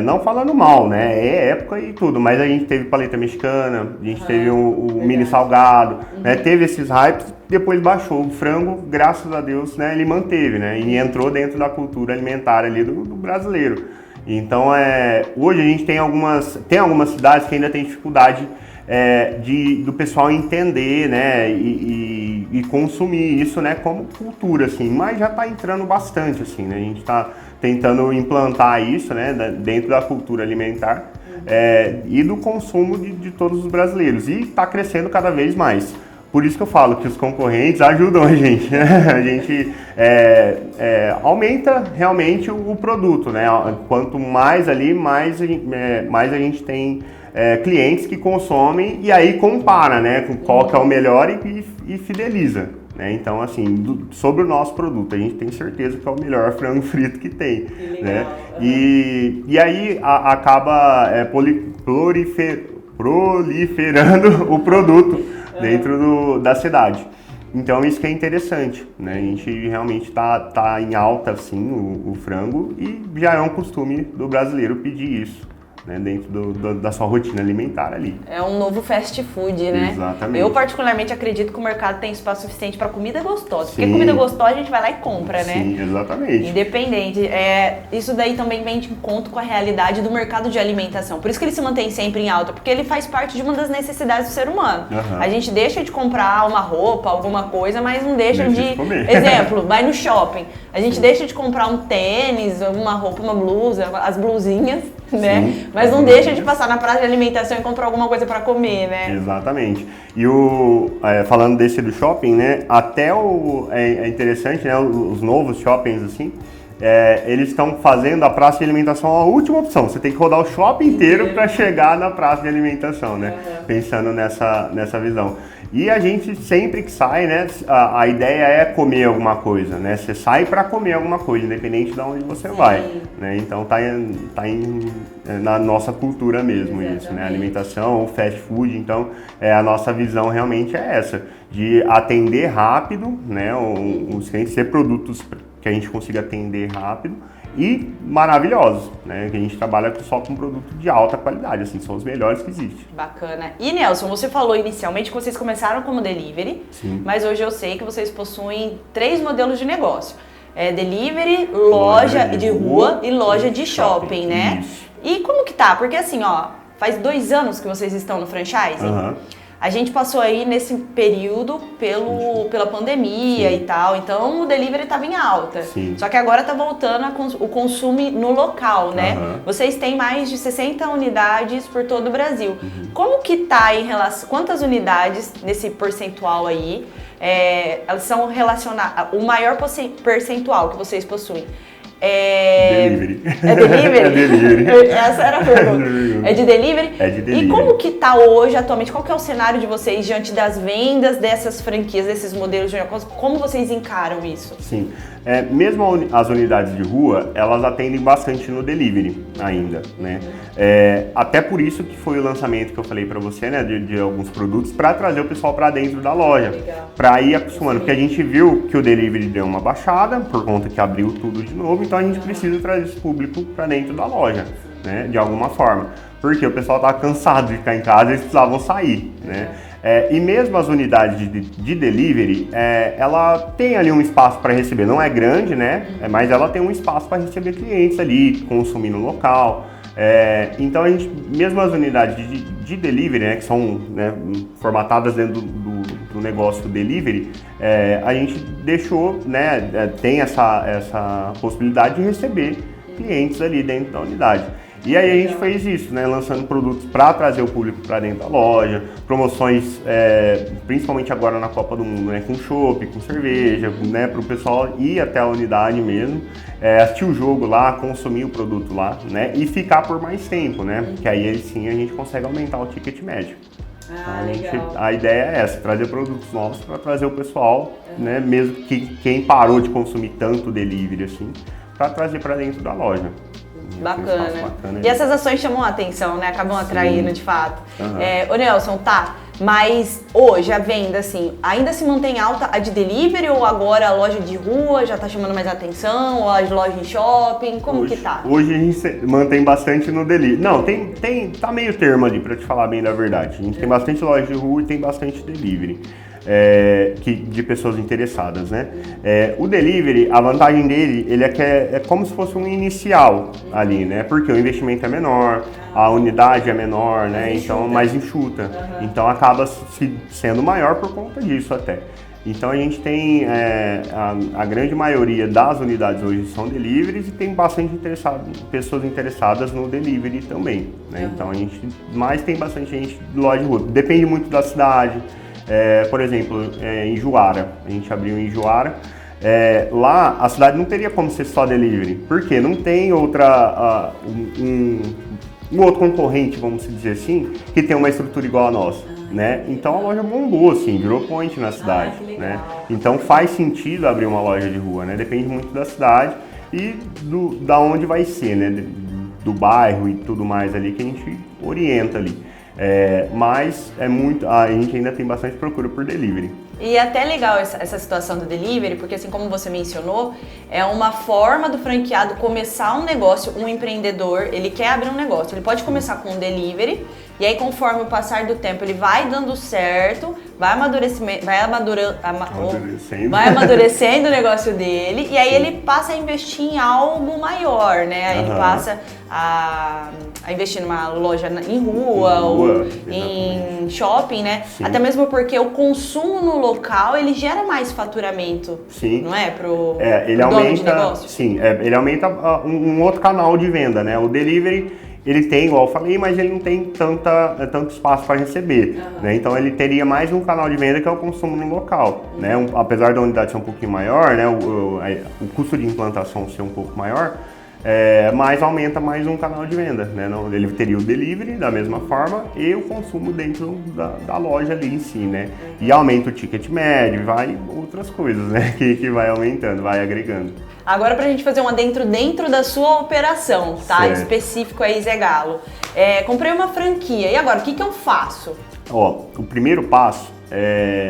não falando mal, né? É época e tudo, mas a gente teve paleta mexicana, a gente teve o mini salgado, né? Teve esses hypes, depois baixou. O frango, graças a Deus, né? Ele manteve, né? E entrou dentro da cultura alimentar ali do brasileiro. Então, hoje a gente tem algumas cidades que ainda tem dificuldade do pessoal entender, né? E consumir isso, né? Como cultura, assim. Mas já está entrando bastante, assim, né? A gente está tentando implantar isso, né, dentro da cultura alimentar e do consumo de todos os brasileiros. E está crescendo cada vez mais. Por isso que eu falo que os concorrentes ajudam a gente, né? A gente aumenta realmente o produto, né? Quanto mais ali, mais a gente tem clientes que consomem e aí compara, né, com qual que é o melhor e fideliza. Então, assim, sobre o nosso produto, a gente tem certeza que é o melhor frango frito que tem. Que né? E aí acaba proliferando o produto dentro da cidade. Então, isso que é interessante, né? A gente realmente tá em alta, assim, o frango e já é um costume do brasileiro pedir isso, né, dentro da sua rotina alimentar ali. É um novo fast food, né? Exatamente. Eu particularmente acredito que o mercado tem espaço suficiente para comida gostosa. Porque comida gostosa a gente vai lá e compra, né? Sim, exatamente. Independente. Isso daí também vem de encontro com a realidade do mercado de alimentação. Por isso que ele se mantém sempre em alta, porque ele faz parte de uma das necessidades do ser humano. A gente deixa de comprar uma roupa, alguma coisa, mas não deixa de comer. Exemplo, vai no shopping. A gente deixa de comprar um tênis, uma roupa, uma blusa, as blusinhas, né? Sim, mas não deixa de passar na praça de alimentação e comprar alguma coisa para comer, né? Exatamente. E falando desse do shopping, né? Até é interessante, né? Os novos shoppings, assim, eles estão fazendo a praça de alimentação a última opção. Você tem que rodar o shopping inteiro para chegar na praça de alimentação, né? Pensando nessa visão. E a gente sempre que sai, né, a ideia é comer alguma coisa, né? Você sai para comer alguma coisa, independente de onde você vai, né? Então na nossa cultura mesmo. Exatamente. Isso, né? Alimentação, fast food, então a nossa visão realmente é essa, de atender rápido, né, os clientes, ser produtos que a gente consiga atender rápido e maravilhosos, né? Que a gente trabalha só com produto de alta qualidade, assim, são os melhores que existem. Bacana. E Nelson, você falou inicialmente que vocês começaram como delivery, sim, mas hoje eu sei que vocês possuem 3 modelos de negócio. Delivery, loja de rua e loja de shopping, né? Isso. E como que tá? Porque assim, ó, faz 2 anos que vocês estão no franchising. Uhum. A gente passou aí nesse período pela pandemia, sim, e tal, então o delivery estava em alta. Sim. Só que agora está voltando o consumo no local, né? Uhum. Vocês têm mais de 60 unidades por todo o Brasil. Uhum. Como que tá em relação, quantas unidades nesse percentual aí, elas são relacionadas, o maior percentual que vocês possuem? Delivery. É delivery? É delivery. Essa era a pergunta. É de delivery? É de delivery. E como que tá hoje, atualmente, qual que é o cenário de vocês diante das vendas dessas franquias, desses modelos de negócio? Como vocês encaram isso? Sim. Mesmo as unidades de rua, elas atendem bastante no delivery ainda, né? Até por isso que foi o lançamento que eu falei para você, né, de alguns produtos, para trazer o pessoal para dentro da loja, para ir acostumando, porque a gente viu que o delivery deu uma baixada, por conta que abriu tudo de novo, então a gente precisa trazer esse público para dentro da loja, né, de alguma forma, porque o pessoal estava cansado de ficar em casa, eles precisavam sair, né? E mesmo as unidades de delivery, ela tem ali um espaço para receber, não é grande, né? Mas ela tem um espaço para receber clientes ali, consumir no local. Então a gente, mesmo as unidades de delivery, né, que são, né, formatadas dentro do negócio delivery, a gente deixou, né, tem essa possibilidade de receber clientes ali dentro da unidade. E aí a gente fez isso, né, lançando produtos para trazer o público para dentro da loja, promoções, principalmente agora na Copa do Mundo, né, com chopp, com cerveja, né, para o pessoal ir até a unidade mesmo, assistir o jogo lá, consumir o produto lá, né, e ficar por mais tempo, né, porque aí sim a gente consegue aumentar o ticket médio. Então, a ideia é essa, trazer produtos novos para trazer o pessoal, né, mesmo que quem parou de consumir tanto delivery assim, para trazer para dentro da loja. Bacana. E essas ações chamam a atenção, né? Acabam atraindo, de fato. Uhum. Ô Nelson, tá, mas hoje a venda, assim, ainda se mantém alta a de delivery ou agora a loja de rua já tá chamando mais atenção, ou a loja em shopping, como que tá? Hoje a gente mantém bastante no delivery. Não, tá meio termo ali, pra te falar bem da verdade. A gente tem bastante loja de rua e tem bastante delivery. De pessoas interessadas, né? O delivery, a vantagem dele, ele é como se fosse um inicial ali, né? Porque o investimento é menor, a unidade é menor, né? Então, mais enxuta. Então, acaba sendo maior por conta disso até. Então, a gente tem a grande maioria das unidades hoje são deliveries e tem bastante pessoas interessadas no delivery também, né? Então, mas tem bastante gente de loja de rua. Depende muito da cidade. Por exemplo, em Juara, a gente abriu em Juara, lá a cidade não teria como ser só delivery, porque não tem um outro concorrente, vamos dizer assim, que tem uma estrutura igual a nossa, né? Então a loja bombou, assim, virou point na cidade, né? Então faz sentido abrir uma loja de rua, né? Depende muito da cidade e da onde vai ser, né? Do bairro e tudo mais ali que a gente orienta ali. Mas a gente ainda tem bastante procura por delivery. E é até legal essa situação do delivery, porque assim como você mencionou, é uma forma do franqueado começar um negócio, um empreendedor, ele quer abrir um negócio, ele pode começar com um delivery, e aí conforme o passar do tempo ele vai dando certo, vai amadurecendo o negócio dele, e aí ele passa a investir em algo maior, né? Aí ele passa a investir numa loja em rua ou em shopping, né? Sim. Até mesmo porque o consumo no local, ele gera mais faturamento, sim, não é? Ele dono aumenta, de negócio. Sim, ele aumenta um outro canal de venda, né? O delivery, ele tem, igual eu falei, mas ele não tem tanto espaço para receber, né? Então ele teria mais um canal de venda que é o consumo no local, né? Apesar da unidade ser um pouquinho maior, né? O custo de implantação ser um pouco maior, mas aumenta mais um canal de venda, né? Ele teria o delivery da mesma forma e o consumo dentro da loja ali em si, né? E aumenta o ticket médio, vai outras coisas, né? Que vai aumentando, vai agregando. Agora pra gente fazer uma dentro da sua operação, tá? Certo. Específico aí, Zé Galo. Comprei uma franquia, e agora, o que eu faço? O primeiro passo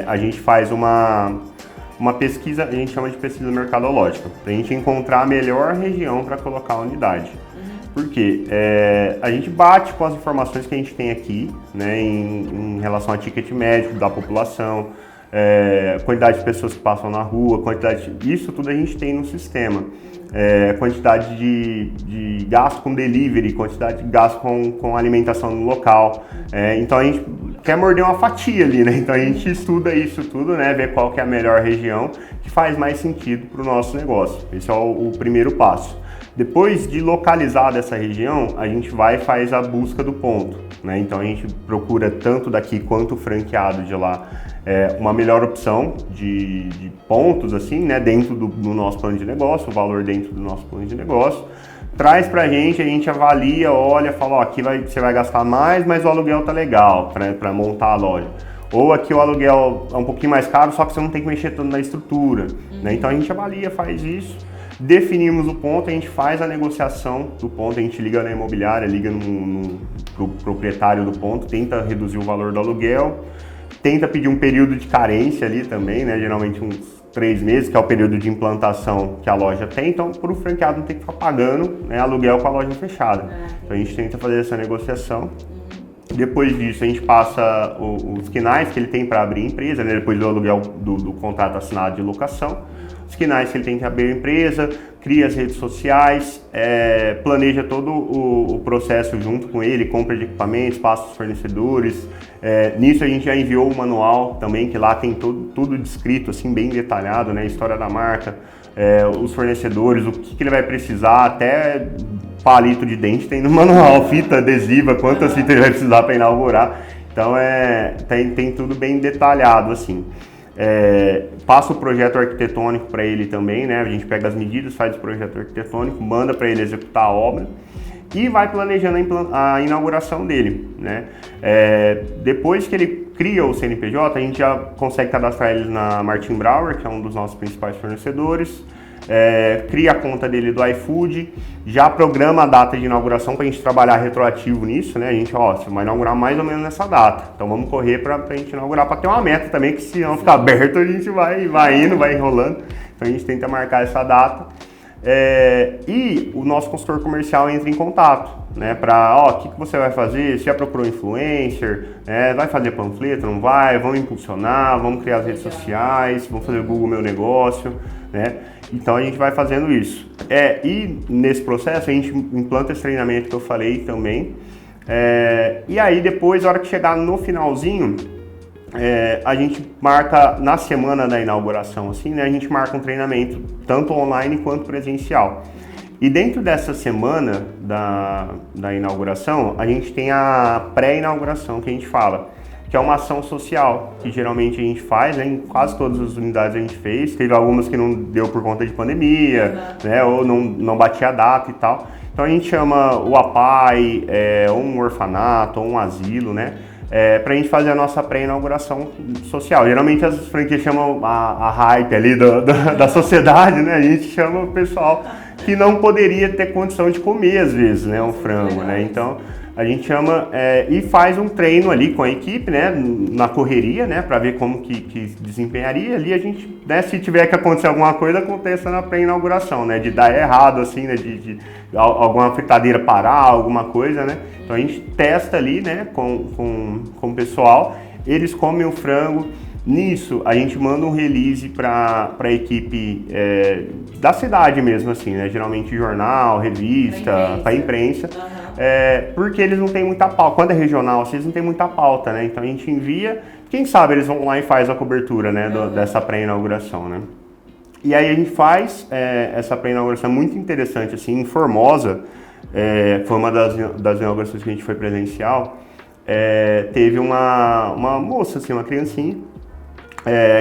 a gente faz uma pesquisa, a gente chama de pesquisa mercadológica, para a gente encontrar a melhor região para colocar a unidade. Porque a gente bate com as informações que a gente tem aqui, né, em relação a ticket médio da população, quantidade de pessoas que passam na rua, isso tudo a gente tem no sistema. Quantidade de gasto com delivery, quantidade de gasto com alimentação no local. Então a gente quer morder uma fatia ali, né? Então a gente estuda isso tudo, né? Ver qual que é a melhor região que faz mais sentido para o nosso negócio. Esse é o primeiro passo. Depois de localizar dessa região, a gente vai e faz a busca do ponto, né? Então a gente procura tanto daqui quanto o franqueado de lá uma melhor opção de pontos, assim, né? Dentro do nosso plano de negócio, o valor dentro do nosso plano de negócio. Traz pra gente, a gente avalia, olha, fala, ó, aqui você vai gastar mais, mas o aluguel tá legal para montar a loja. Ou aqui o aluguel é um pouquinho mais caro, só que você não tem que mexer tanto na estrutura, né? Então a gente avalia, faz isso. Definimos o ponto, a gente faz a negociação do ponto, a gente liga na imobiliária, liga pro proprietário do ponto, tenta reduzir o valor do aluguel, tenta pedir um período de carência ali também, né? Geralmente uns 3 meses, que é o período de implantação que a loja tem, então para o franqueado não ter que ficar pagando, né, aluguel com a loja fechada. Então a gente tenta fazer essa negociação. Depois disso a gente passa os quinais que ele tem para abrir empresa, né, depois do aluguel do contrato assinado de locação. Os quinais que ele tem que abrir a empresa, cria as redes sociais, planeja todo o processo junto com ele, compra de equipamentos, passa os fornecedores. Nisso a gente já enviou o manual também, que lá tem tudo descrito, assim, bem detalhado, né? História da marca, os fornecedores, o que ele vai precisar, até palito de dente tem no manual, fita adesiva, quantas fitas ele vai precisar para inaugurar. Então tem tudo bem detalhado, assim. Passa o projeto arquitetônico para ele também, né? A gente pega as medidas, faz o projeto arquitetônico, manda para ele executar a obra e vai planejando a inauguração dele, né? Depois que ele cria o CNPJ, a gente já consegue cadastrar ele na Martin Brauer, que é um dos nossos principais fornecedores. Cria a conta dele do iFood, já programa a data de inauguração para a gente trabalhar retroativo nisso, né? A gente, você vai inaugurar mais ou menos nessa data, então vamos correr para a gente inaugurar, para ter uma meta também, que se não ficar aberto a gente vai indo, vai enrolando, então a gente tenta marcar essa data. E o nosso consultor comercial entra em contato, né, para, o que você vai fazer, você já procurou influencer, vai fazer panfleto, não vai, vamos impulsionar, vamos criar as redes sociais, vamos fazer o Google Meu Negócio, né? Então a gente vai fazendo isso. E nesse processo a gente implanta esse treinamento que eu falei também. E aí depois, na hora que chegar no finalzinho, a gente marca na semana da inauguração, assim, né? A gente marca um treinamento tanto online quanto presencial. E dentro dessa semana da inauguração, a gente tem a pré-inauguração que a gente fala, que é uma ação social, que geralmente a gente faz, né? Em quase todas as unidades a gente fez. Teve algumas que não deu por conta de pandemia, né? Ou não batia a data e tal. Então a gente chama o APAI, ou um orfanato, ou um asilo, né? Pra gente fazer a nossa pré-inauguração social. Geralmente as franquias chamam a hype ali da sociedade, né? A gente chama o pessoal que não poderia ter condição de comer, às vezes, né? Um frango, né? Então a gente chama e faz um treino ali com a equipe, né? Na correria, né? Para ver como que desempenharia. Ali a gente, né? Se tiver que acontecer alguma coisa, aconteça na pré-inauguração, né? De dar errado, assim, né? De alguma fritadeira parar, alguma coisa, né? Então a gente testa ali, né? Com o pessoal. Eles comem o frango. Nisso, a gente manda um release para a equipe da cidade mesmo, assim, né? Geralmente jornal, revista, para imprensa. Porque eles não têm muita pauta. Quando é regional, eles não têm muita pauta, né? Então a gente envia, quem sabe eles vão lá e faz a cobertura, né? Dessa pré-inauguração, né? E aí a gente faz essa pré-inauguração muito interessante, assim, em Formosa. Foi uma das inaugurações que a gente foi presencial. Teve uma moça, assim, uma criancinha.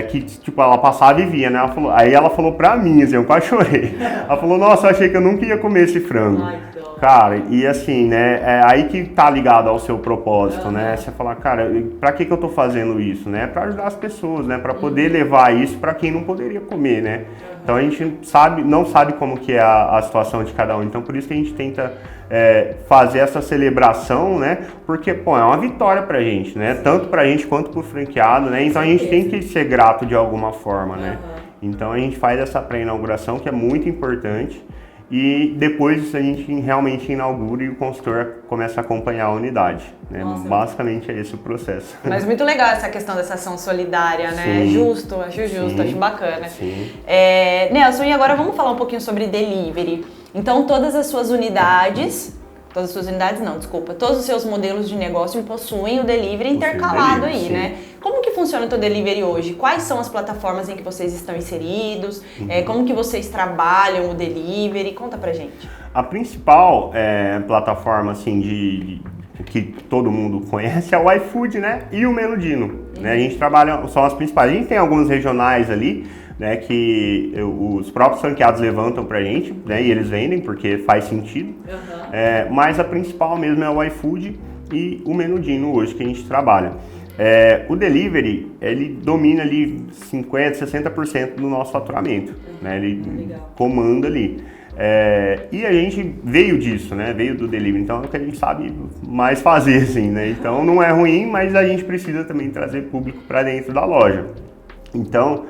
que, tipo, ela passava e via, né? Aí ela falou pra mim, assim, eu quase chorei. Ela falou, nossa, eu achei que eu nunca ia comer esse frango. Ai, cara, e assim, né, é aí que tá ligado ao seu propósito, né? Você falar, cara, pra que eu tô fazendo isso, né? Pra ajudar as pessoas, né? Pra poder levar isso pra quem não poderia comer, né? Então a gente não sabe como que é a situação de cada um, então por isso que a gente tenta fazer essa celebração, né? Porque, pô, é uma vitória pra gente, né? Tanto pra gente quanto pro franqueado, né? Então a gente tem que ser grato de alguma forma, né? Então a gente faz essa pré-inauguração que é muito importante. E depois a gente realmente inaugura e o consultor começa a acompanhar a unidade, né? Basicamente é esse o processo. Mas muito legal essa questão dessa ação solidária, né? Sim. Acho justo, acho bacana. Sim. Nelson, e agora vamos falar um pouquinho sobre delivery. Então todas os seus modelos de negócio possuem o delivery intercalado aí, sim. Né? Como que funciona o teu delivery hoje? Quais são as plataformas em que vocês estão inseridos? Como que vocês trabalham o delivery? Conta pra gente. A principal plataforma, assim, que todo mundo conhece é o iFood, né? E o Menudino, né? A gente trabalha, são as principais. A gente tem alguns regionais ali, né, que os próprios franqueados levantam pra gente, né, e eles vendem porque faz sentido. Mas a principal mesmo é o iFood e o Menudino hoje que a gente trabalha. O delivery, ele domina ali 50%, 60% do nosso faturamento, né, ele comanda ali. E a gente veio disso, né, veio do delivery, então é o que a gente sabe mais fazer, assim, né, então não é ruim, mas a gente precisa também trazer público para dentro da loja. Então,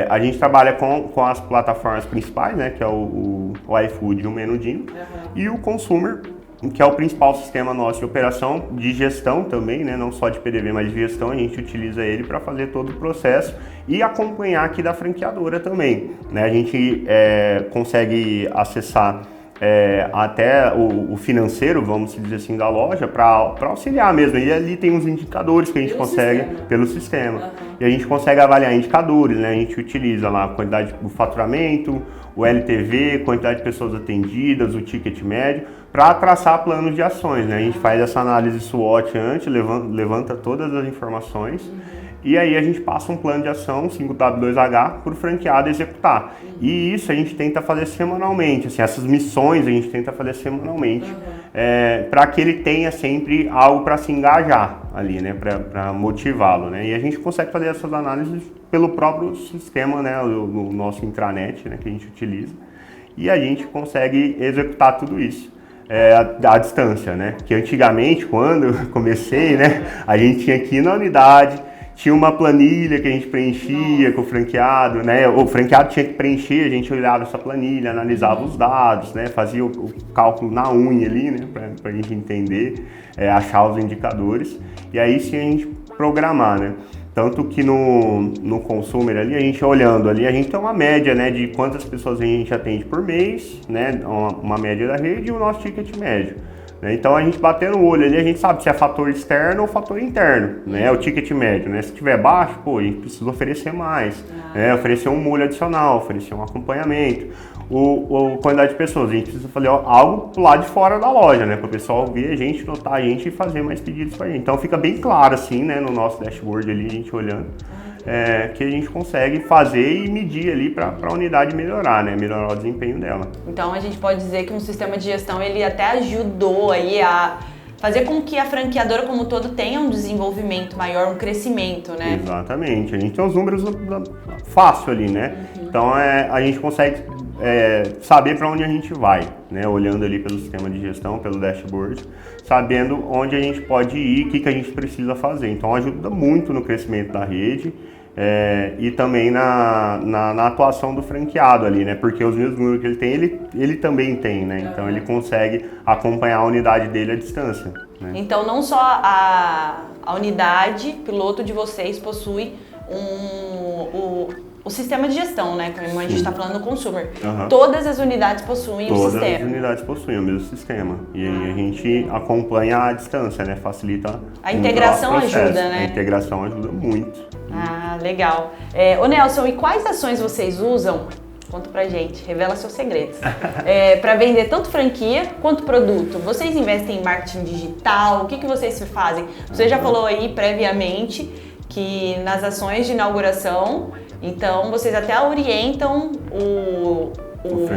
a gente trabalha com as plataformas principais, né, que é o iFood e o Menudino, e o Consumer, que é o principal sistema nosso de operação, de gestão também, né, não só de PDV, mas de gestão. A gente utiliza ele para fazer todo o processo e acompanhar aqui da franqueadora também, né? A gente consegue acessar até o financeiro, vamos dizer assim, da loja para auxiliar mesmo. E ali tem uns indicadores que a gente consegue pelo sistema. E a gente consegue avaliar indicadores, né? A gente utiliza lá a quantidade do faturamento, o LTV, quantidade de pessoas atendidas, o ticket médio, para traçar planos de ações, né? A gente faz essa análise SWOT antes, levanta todas as informações. E aí a gente passa um plano de ação, 5W2H, para o franqueado executar. E isso a gente tenta fazer semanalmente, assim, essas missões a gente tenta fazer semanalmente, para que ele tenha sempre algo para se engajar ali, né, para motivá-lo, né. E a gente consegue fazer essas análises pelo próprio sistema, né, o nosso intranet, né, que a gente utiliza. E a gente consegue executar tudo isso. À distância, né, que antigamente, quando eu comecei, né, a gente tinha que ir na unidade, tinha uma planilha que a gente preenchia com o franqueado, né? O franqueado tinha que preencher, a gente olhava essa planilha, analisava os dados, né? Fazia o cálculo na unha ali, né? Pra gente entender, achar os indicadores. E aí sim a gente programar, né? Tanto que no Consumer ali, a gente olhando ali, a gente tem uma média, né? De quantas pessoas a gente atende por mês, né? Uma média da rede e o nosso ticket médio. Então a gente batendo o olho ali, a gente sabe se é fator externo ou fator interno, né? O ticket médio, né? Se tiver baixo, pô, a gente precisa oferecer mais, né? Oferecer um molho adicional, oferecer um acompanhamento. Quantidade de pessoas, a gente precisa fazer algo lá de fora da loja, né? Para o pessoal ver a gente, notar a gente e fazer mais pedidos para a gente. Então fica bem claro assim, né? No nosso dashboard ali, a gente olhando. Que a gente consegue fazer e medir ali para a unidade melhorar, né? Melhorar o desempenho dela. Então a gente pode dizer que um sistema de gestão ele até ajudou aí a fazer com que a franqueadora como um todo tenha um desenvolvimento maior, um crescimento, né? Exatamente. A gente tem os números fácil ali, né? Então a gente consegue saber para onde a gente vai, né? Olhando ali pelo sistema de gestão, pelo dashboard, sabendo onde a gente pode ir, o que a gente precisa fazer. Então ajuda muito no crescimento da rede e também na atuação do franqueado ali, né? Porque os mesmos números que ele tem, ele também tem, né? Então ele consegue acompanhar a unidade dele à distância, né? Então não só a unidade piloto de vocês possui o sistema de gestão, né? Como a gente está falando no Consumer. Todas as unidades possuem o sistema. Todas as unidades possuem o mesmo sistema. E aí a gente acompanha à distância, né? Facilita. A integração ajuda, né? A integração ajuda muito. Ah, legal. Ô Nelson, e quais ações vocês usam? Conta pra gente, revela seus segredos. Para vender tanto franquia quanto produto. Vocês investem em marketing digital? O que vocês fazem? Você já falou aí previamente que nas ações de inauguração, então vocês até orientam o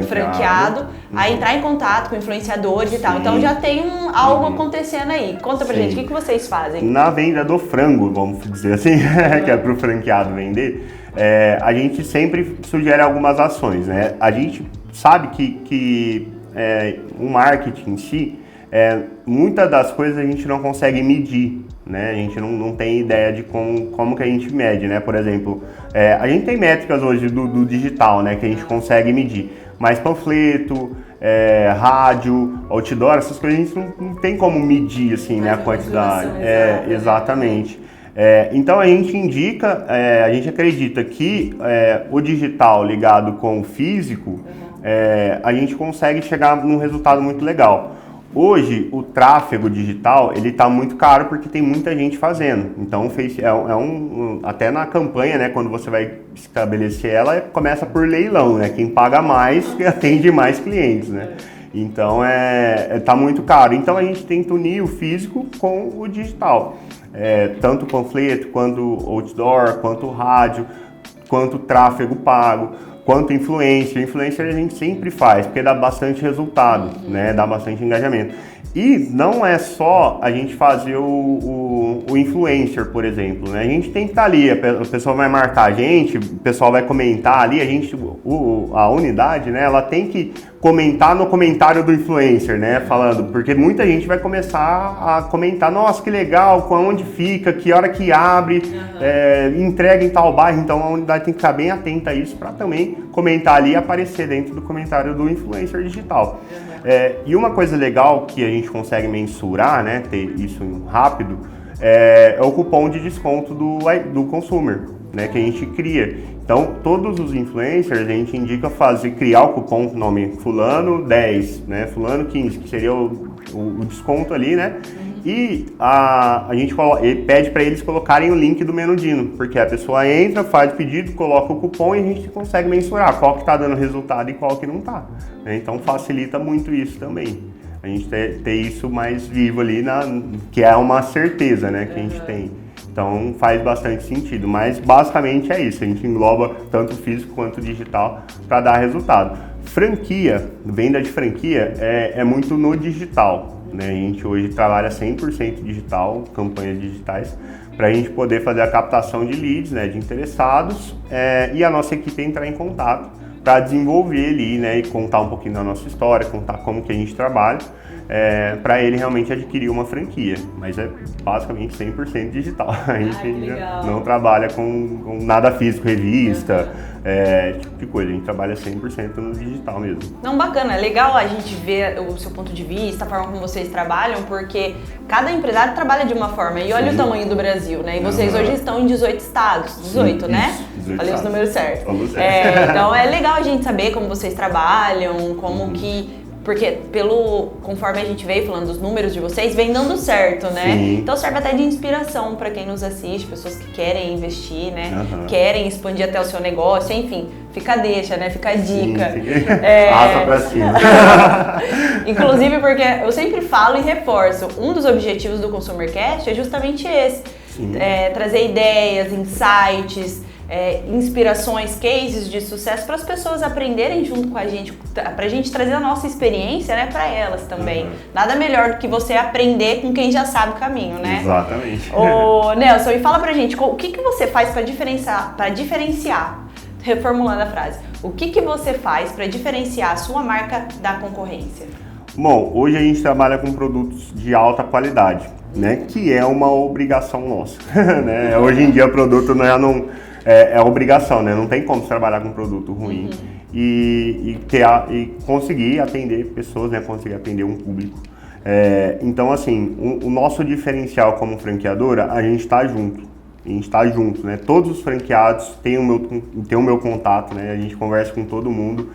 franqueado a entrar em contato com influenciadores e tal. Então já tem algo acontecendo aí. Conta pra gente, o que vocês fazem? Na venda do frango, vamos dizer assim, que é pro franqueado vender, a gente sempre sugere algumas ações, né? A gente sabe que o marketing em si, muitas das coisas a gente não consegue medir, né? A gente não tem ideia de como que a gente mede, né? Por exemplo, a gente tem métricas hoje do digital, né? Que a gente consegue medir, mas panfleto, rádio, outdoor, essas coisas a gente não tem como medir, assim, né? A quantidade. Exatamente. Então a gente indica, a gente acredita que o digital ligado com o físico, a gente consegue chegar num resultado muito legal. Hoje, o tráfego digital, ele está muito caro porque tem muita gente fazendo. Então, até na campanha, né, quando você vai estabelecer ela, começa por leilão, né? Quem paga mais, atende mais clientes, né? Então, tá muito caro. Então, a gente tenta unir o físico com o digital. Tanto o panfleto, quanto o outdoor, quanto o rádio, quanto o tráfego pago, quanto influencer. Influencer a gente sempre faz, porque dá bastante resultado, né? Dá bastante engajamento. E não é só a gente fazer o influencer, por exemplo, né? A gente tem que estar ali, a pessoa vai marcar a gente, o pessoal vai comentar ali, a unidade, né? Ela tem que comentar no comentário do influencer, né? Falando, porque muita gente vai começar a comentar, nossa, que legal, onde fica, que hora que abre, entrega em tal bairro, então a unidade tem que estar bem atenta a isso para também comentar ali e aparecer dentro do comentário do influencer digital. E uma coisa legal que a gente consegue mensurar, né, ter isso rápido, é o cupom de desconto do consumer, né, que a gente cria. Então, todos os influencers a gente indica criar o cupom com o nome fulano 10, né, fulano 15, que seria o desconto ali, né? E a gente pede para eles colocarem o link do Menudino, porque a pessoa entra, faz o pedido, coloca o cupom e a gente consegue mensurar qual que está dando resultado e qual que não está. Então facilita muito isso também. A gente ter isso mais vivo ali, que é uma certeza, né, que a gente tem. Então faz bastante sentido, mas basicamente é isso, a gente engloba tanto o físico quanto o digital para dar resultado. Franquia, venda de franquia é muito no digital, né? A gente hoje trabalha 100% digital, campanhas digitais, para a gente poder fazer a captação de leads, né, de interessados, e a nossa equipe entrar em contato para desenvolver ali, né, e contar um pouquinho da nossa história, contar como que a gente trabalha, para ele realmente adquirir uma franquia, mas é basicamente 100% digital. A gente não trabalha com nada físico, revista, tipo de coisa, a gente trabalha 100% no digital mesmo. Não, bacana, é legal a gente ver o seu ponto de vista, a forma como vocês trabalham, porque cada empresário trabalha de uma forma, e olha o tamanho do Brasil, né? E vocês hoje estão em 18 estados, 18, né? Isso, 18 Falei os números certos. Então é legal a gente saber como vocês trabalham, como que... Porque conforme a gente veio falando dos números de vocês, vem dando certo, né? Sim. Então serve até de inspiração para quem nos assiste, pessoas que querem investir, né? Querem expandir até o seu negócio, enfim, fica a deixa, né? Fica a dica. Passa pra cima. Inclusive porque eu sempre falo e reforço, um dos objetivos do ConsumerCast é justamente esse. Trazer ideias, insights, inspirações, cases de sucesso para as pessoas aprenderem junto com a gente, para a gente trazer a nossa experiência, né, para elas também. Nada melhor do que você aprender com quem já sabe o caminho, né? Exatamente. Ô, Nelson, e fala pra gente, o que você faz para diferenciar, reformulando a frase, o que você faz para diferenciar a sua marca da concorrência? Bom, hoje a gente trabalha com produtos de alta qualidade, né, que é uma obrigação nossa, né? Hoje em dia o produto não é obrigação, né? Não tem como você trabalhar com um produto ruim e conseguir atender pessoas, né? Conseguir atender um público. Então, assim, o nosso diferencial como franqueadora, a gente está junto. A gente está junto, né? Todos os franqueados têm o meu contato, né? A gente conversa com todo mundo.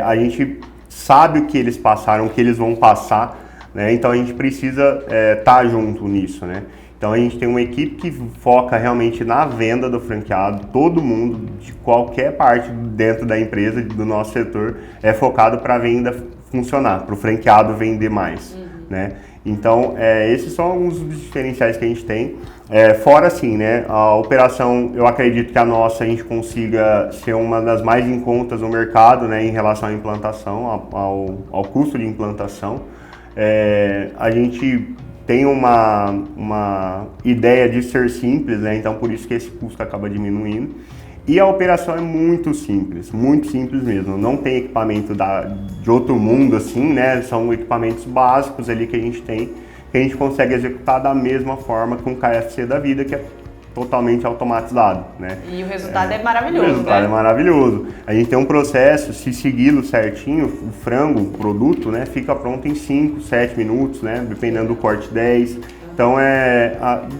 A gente sabe o que eles passaram, o que eles vão passar, né? Então a gente precisa estar junto nisso, né? Então a gente tem uma equipe que foca realmente na venda do franqueado, todo mundo de qualquer parte dentro da empresa, do nosso setor, é focado para a venda funcionar, para o franqueado vender mais, né? Então esses são alguns dos diferenciais que a gente tem. Fora assim, né, a operação, eu acredito que a nossa, a gente consiga ser uma das mais em contas no mercado, né, em relação à implantação, ao custo de implantação. A gente tem uma ideia de ser simples, né, então por isso que esse custo acaba diminuindo. E a operação é muito simples mesmo. Não tem equipamento de outro mundo assim, né, são equipamentos básicos ali que a gente tem, que a gente consegue executar da mesma forma que um KFC da vida, que é totalmente automatizado, né? E o resultado é maravilhoso, O resultado né? é maravilhoso. A gente tem um processo, se segui-lo certinho, o frango, o produto, né, fica pronto em 5, 7 minutos, né, dependendo do corte 10. Então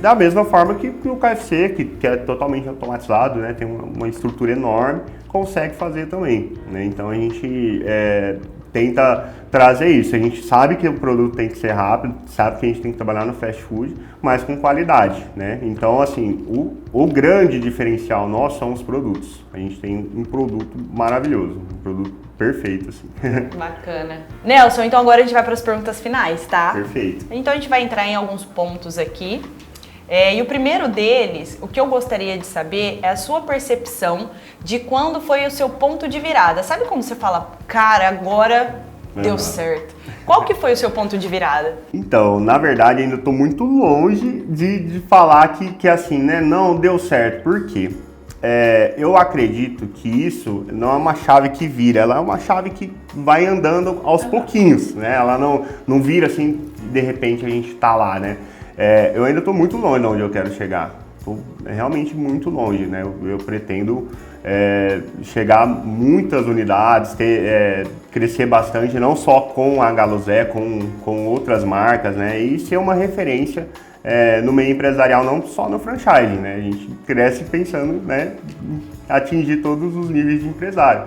da mesma forma que o KFC, que é totalmente automatizado, né, tem uma estrutura enorme, consegue fazer também, né? Então a gente tenta trazer isso. A gente sabe que o produto tem que ser rápido, sabe que a gente tem que trabalhar no fast food, mas com qualidade, né? Então, assim, o grande diferencial nosso são os produtos. A gente tem um produto maravilhoso, um produto perfeito, assim. Bacana. Nelson, então agora a gente vai para as perguntas finais, tá? Perfeito. Então a gente vai entrar em alguns pontos aqui. E o primeiro deles, o que eu gostaria de saber é a sua percepção de quando foi o seu ponto de virada. Sabe como você fala, cara, agora deu certo? Qual que foi o seu ponto de virada? Então, na verdade, ainda estou muito longe de falar que assim, né, não deu certo. Por quê? Eu acredito que isso não é uma chave que vira, ela é uma chave que vai andando aos pouquinhos, né? Ela não vira assim, de repente a gente tá lá, né? Eu ainda estou muito longe de onde eu quero chegar. Estou realmente muito longe, né? Eu pretendo chegar a muitas unidades, crescer bastante, não só com a Galuzé, com outras marcas, né? E ser uma referência no meio empresarial, não só no franchising, né? A gente cresce pensando, né, em atingir todos os níveis de empresário.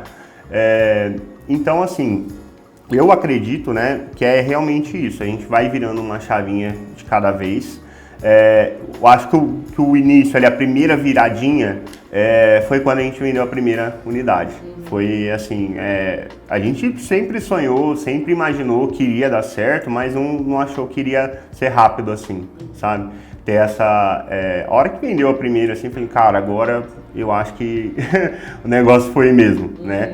Então, assim, eu acredito, né, que é realmente isso. A gente vai virando uma chavinha de cada vez. Eu acho que o início, ali, a primeira viradinha, foi quando a gente vendeu a primeira unidade. Foi assim, a gente sempre sonhou, sempre imaginou que iria dar certo, mas não achou que iria ser rápido assim, sabe? Ter essa... a hora que vendeu a primeira, assim, falei, cara, agora eu acho que o negócio foi mesmo, né?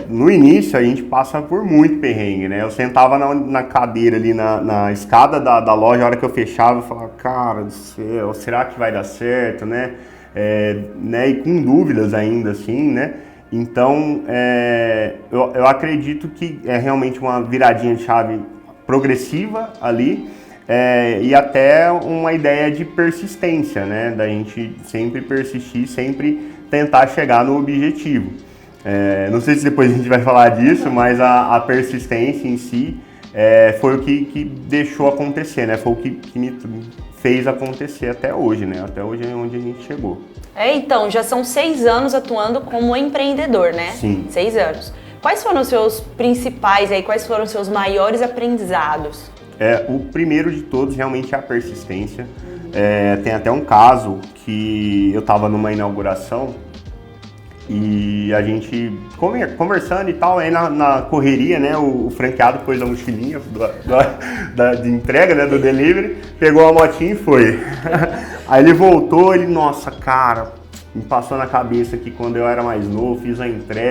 No início a gente passa por muito perrengue, né? Eu sentava na cadeira ali na escada da loja, a hora que eu fechava, eu falava, cara do céu, será que vai dar certo, né? E com dúvidas ainda, assim, né? Então, eu acredito que é realmente uma viradinha de chave progressiva ali, e até uma ideia de persistência, né? Da gente sempre persistir, sempre tentar chegar no objetivo. Não sei se depois a gente vai falar disso, mas a persistência em si foi o que deixou acontecer, né? Foi o que me fez acontecer até hoje, né? Até hoje é onde a gente chegou. Então, já são 6 anos atuando como empreendedor, né? Sim. 6 anos. Quais foram os seus principais aí, quais foram os seus maiores aprendizados? O primeiro de todos realmente é a persistência. Tem até um caso que eu estava numa inauguração e a gente conversando e tal, aí na correria, né, o franqueado pôs a mochilinha de entrega, né, do delivery, pegou a motinha e foi. Aí ele voltou, nossa, cara, me passou na cabeça que quando eu era mais novo,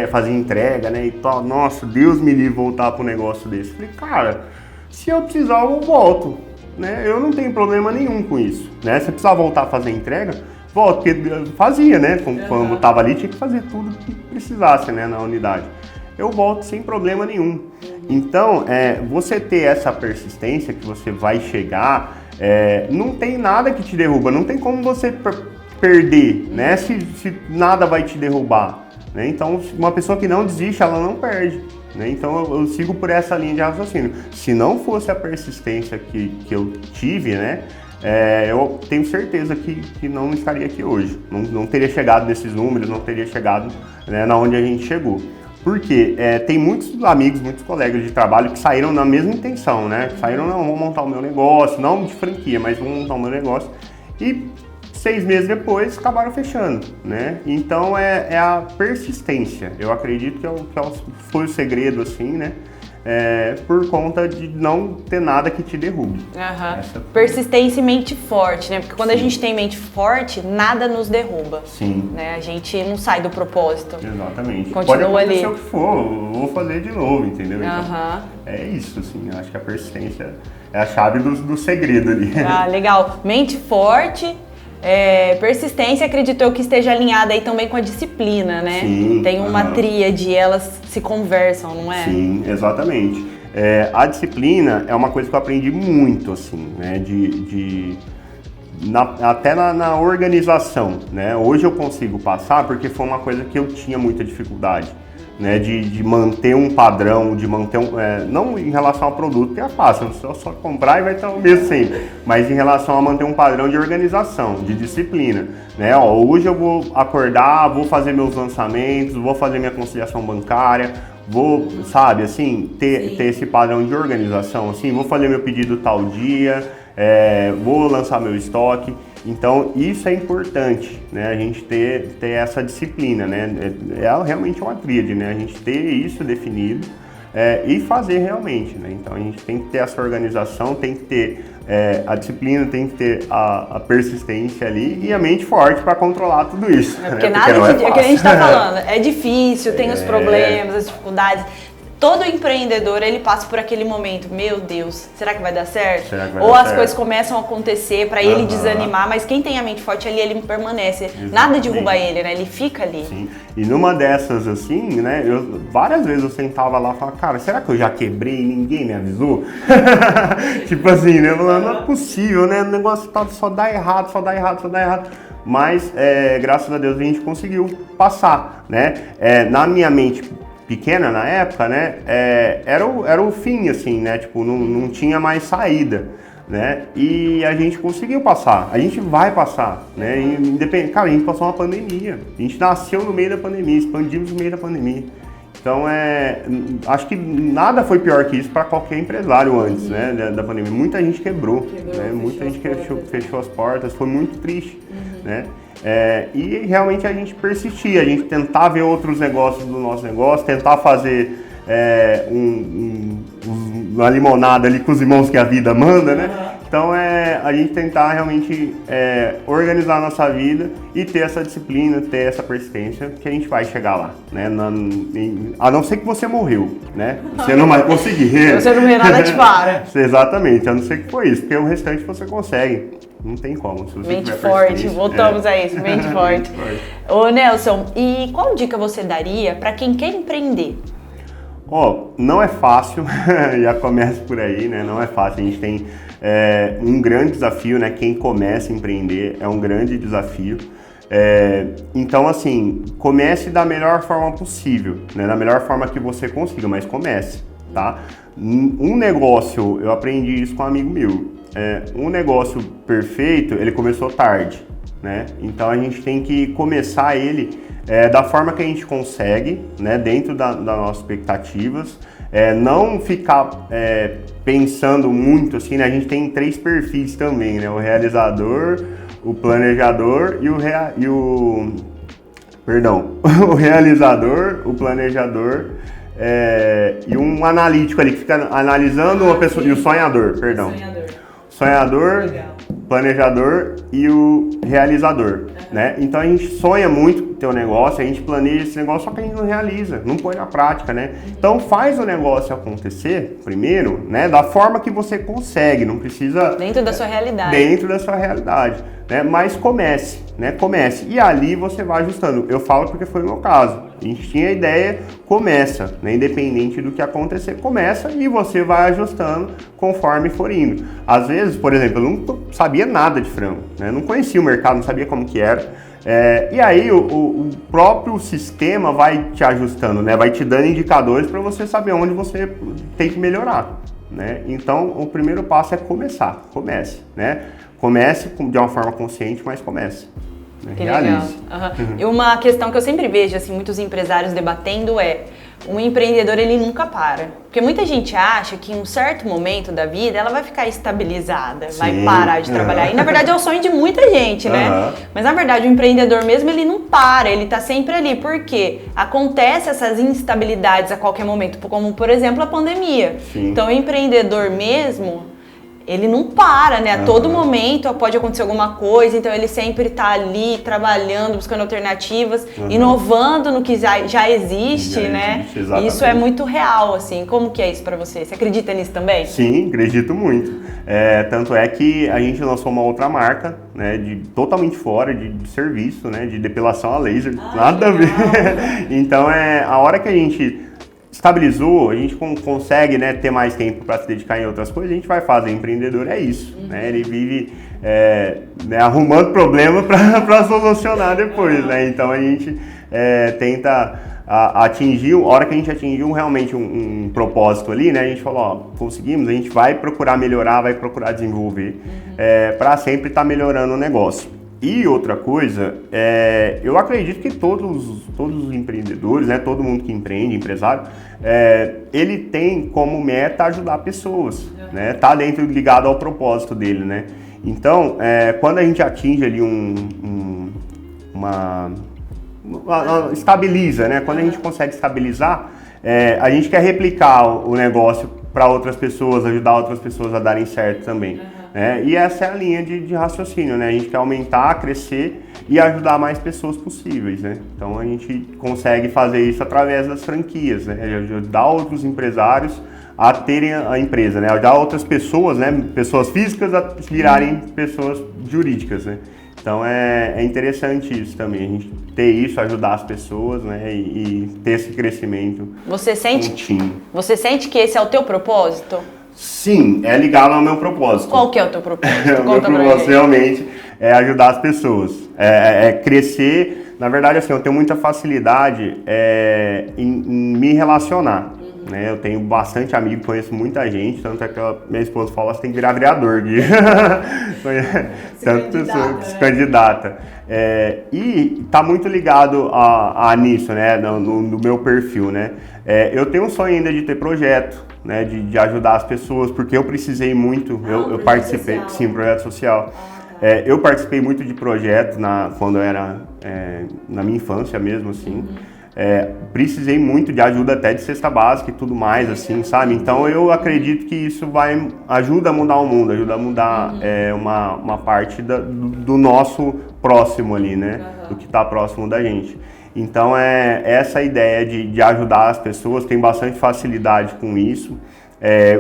fazia entrega, né, e tal, nossa, Deus me livre voltar pro negócio desse. Falei, cara, se eu precisar eu volto, né, eu não tenho problema nenhum com isso, né, se eu precisar voltar a fazer entrega, volto, porque fazia, né, quando eu tava ali tinha que fazer tudo que precisasse, né, na unidade. Eu volto sem problema nenhum. Então, você ter essa persistência que você vai chegar, não tem nada que te derruba, não tem como você perder, né, se nada vai te derrubar, né? Então, uma pessoa que não desiste, ela não perde, né? Então, eu sigo por essa linha de raciocínio. Se não fosse a persistência que eu tive, né, eu tenho certeza que não estaria aqui hoje, não teria chegado nesses números, não teria chegado, né, na onde a gente chegou. Porque tem muitos amigos, muitos colegas de trabalho que saíram na mesma intenção, né? Saíram, não, vou montar o meu negócio, não de franquia, mas vou montar o meu negócio. E 6 meses depois acabaram fechando, né? Então é a persistência. Eu acredito que foi o segredo, assim, né? por conta de não ter nada que te derrube. Persistência e mente forte, né? Porque quando a gente tem mente forte, nada nos derruba. Sim. Né? A gente não sai do propósito. Exatamente. Continua Pode acontecer ali. o que for, eu vou fazer de novo, entendeu? Então, é isso, assim, eu acho que a persistência é a chave do segredo ali. Ah, legal. Mente forte, persistência, acredito eu que esteja alinhada aí também com a disciplina, né? Sim. Tem uma tríade, elas se conversam, não é? Sim, exatamente. A disciplina é uma coisa que eu aprendi muito, assim, né? Até na organização, né? Hoje eu consigo passar porque foi uma coisa que eu tinha muita dificuldade, né? De manter um padrão, de manter não em relação ao produto, que é fácil, só comprar e vai estar o mesmo sempre, mas em relação a manter um padrão de organização, de disciplina, né? Hoje eu vou acordar, vou fazer meus lançamentos, vou fazer minha conciliação bancária, vou, sabe, assim, ter esse padrão de organização, assim, vou fazer meu pedido tal dia, vou lançar meu estoque. Então, isso é importante, né? A gente ter essa disciplina, né? Realmente uma tríade, né? A gente ter isso definido e fazer realmente, né? Então, a gente tem que ter essa organização, tem que ter a disciplina, tem que ter a persistência ali e a mente forte para controlar tudo isso. Porque né? nada Porque é o que a gente está falando. É difícil, tem os problemas, as dificuldades. Todo empreendedor, ele passa por aquele momento, meu Deus, será que vai dar certo? Ou as coisas começam a acontecer para ele desanimar, mas quem tem a mente forte ali, ele permanece. Exatamente. Nada derruba ele, né? Ele fica ali. Sim. E numa dessas, assim, né, várias vezes eu sentava lá e falava, cara, será que eu já quebrei e ninguém me avisou? Tipo assim, né? Não é possível, né? O negócio só dá errado, só dá errado, só dá errado. Mas, graças a Deus, a gente conseguiu passar, né? Na minha mente pequena na época, né, era o fim, assim, né, tipo, não tinha mais saída, né, e a gente conseguiu passar, a gente vai passar, né, independente, cara, a gente passou uma pandemia, a gente nasceu no meio da pandemia, expandimos no meio da pandemia, então acho que nada foi pior que isso para qualquer empresário antes, né, da pandemia, muita gente quebrou, né, muita gente fechou as portas, foi muito triste, né. E realmente a gente persistia, a gente tentar ver outros negócios do nosso negócio, tentar fazer uma limonada ali com os irmãos que a vida manda, né? Então a gente tentar realmente organizar a nossa vida e ter essa disciplina, ter essa persistência, que a gente vai chegar lá, né? A não ser que você morreu, né? Você não vai conseguir. Você não vê nada te para. Exatamente, a não ser que foi isso, porque o restante você consegue. Não tem como. Se você mente forte, voltamos a isso, mente forte. Ô Nelson, e qual dica você daria para quem quer empreender? Não é fácil, já começa por aí, né? Não é fácil, a gente tem um grande desafio, né? Quem começa a empreender é um grande desafio. Então, assim, comece da melhor forma possível, né? Da melhor forma que você consiga, mas comece, tá? Um negócio, eu aprendi isso com um amigo meu. Um negócio perfeito, ele começou tarde, né? Então a gente tem que começar ele da forma que a gente consegue, né? Dentro das nossas expectativas, não ficar pensando muito assim, né? A gente tem 3 perfis também, né? O realizador, o planejador e o realizador, o planejador e um analítico ali que fica analisando uma pessoa, e o sonhador, perdão. Sonhador, planejador e o realizador, né? Então a gente sonha muito com o teu negócio, a gente planeja esse negócio, só que a gente não realiza, não põe na prática, né? Então faz o negócio acontecer primeiro, né? Da forma que você consegue, não precisa... Dentro da sua realidade. Dentro da sua realidade, né? Mas comece, né? Comece. E ali você vai ajustando. Eu falo porque foi o meu caso. A gente tinha a ideia, começa, né? Independente do que acontecer, começa e você vai ajustando conforme for indo. Às vezes, por exemplo, eu não sabia nada de frango, né? Não conhecia o mercado, não sabia como que era. E aí o próprio sistema vai te ajustando, né? Vai te dando indicadores para você saber onde você tem que melhorar, né? Então, o primeiro passo é começar. Comece, né? Comece de uma forma consciente, mas comece. Que legal. E uma questão que eu sempre vejo, assim, muitos empresários debatendo um empreendedor, ele nunca para. Porque muita gente acha que em um certo momento da vida ela vai ficar estabilizada, vai parar de trabalhar. E na verdade é o sonho de muita gente, né? Mas na verdade o empreendedor mesmo, ele não para, ele tá sempre ali. Porque acontece essas instabilidades a qualquer momento, como por exemplo a pandemia. Sim. Então o empreendedor mesmo, ele não para, né? A todo momento pode acontecer alguma coisa, então ele sempre tá ali trabalhando, buscando alternativas, inovando no que já existe, né? Existe, isso é muito real, assim. Como que é isso pra você? Você acredita nisso também? Sim, acredito muito. Tanto é que a gente lançou uma outra marca, né? Totalmente fora de serviço, né? De depilação a laser. Nada a ver. Então, a hora que a gente estabilizou, a gente consegue, né, ter mais tempo para se dedicar em outras coisas, a gente vai fazer. Empreendedor é isso, né? Ele vive né, arrumando problema para solucionar depois, né? Então a gente tenta atingir, a hora que a gente atingiu realmente um propósito ali, né? A gente falou, ó, conseguimos, a gente vai procurar melhorar, vai procurar desenvolver para sempre estar melhorando o negócio. E outra coisa, eu acredito que todos os empreendedores, né, todo mundo que empreende, empresário, ele tem como meta ajudar pessoas, né, tá ligado ao propósito dele, né. Então, quando a gente atinge ali estabiliza, né, quando a gente consegue estabilizar, a gente quer replicar o negócio para outras pessoas, ajudar outras pessoas a darem certo também. E essa é a linha de raciocínio, né? A gente quer aumentar, crescer e ajudar mais pessoas possíveis, né? Então a gente consegue fazer isso através das franquias, né? Ajudar outros empresários a terem a empresa, né? Ajudar outras pessoas, né? Pessoas físicas a virarem pessoas jurídicas, né? Então é interessante isso também, a gente ter isso, ajudar as pessoas, né? E ter esse crescimento. Você sente que esse é o teu propósito? Sim, é ligado ao meu propósito. Qual que é o teu propósito? O meu propósito realmente é ajudar as pessoas, crescer. Na verdade, assim, eu tenho muita facilidade em me relacionar. Né? Eu tenho bastante amigo, conheço muita gente, tanto é que minha esposa fala que você tem que virar vereador, Gui. Tanto pessoa que se candidata. E tá muito ligado nisso, né? No meu perfil, né? Eu tenho um sonho ainda de ter projeto, né? De ajudar as pessoas, porque eu precisei muito, eu participei, social. Sim, projeto social. Eu participei muito de projetos quando eu era na minha infância mesmo, assim. Precisei muito de ajuda até de cesta básica e tudo mais, assim, sabe? Então eu acredito que isso ajuda a mudar o mundo, ajuda a mudar uma parte do nosso próximo ali, né? Do que está próximo da gente. Então essa ideia de ajudar as pessoas, tem bastante facilidade com isso.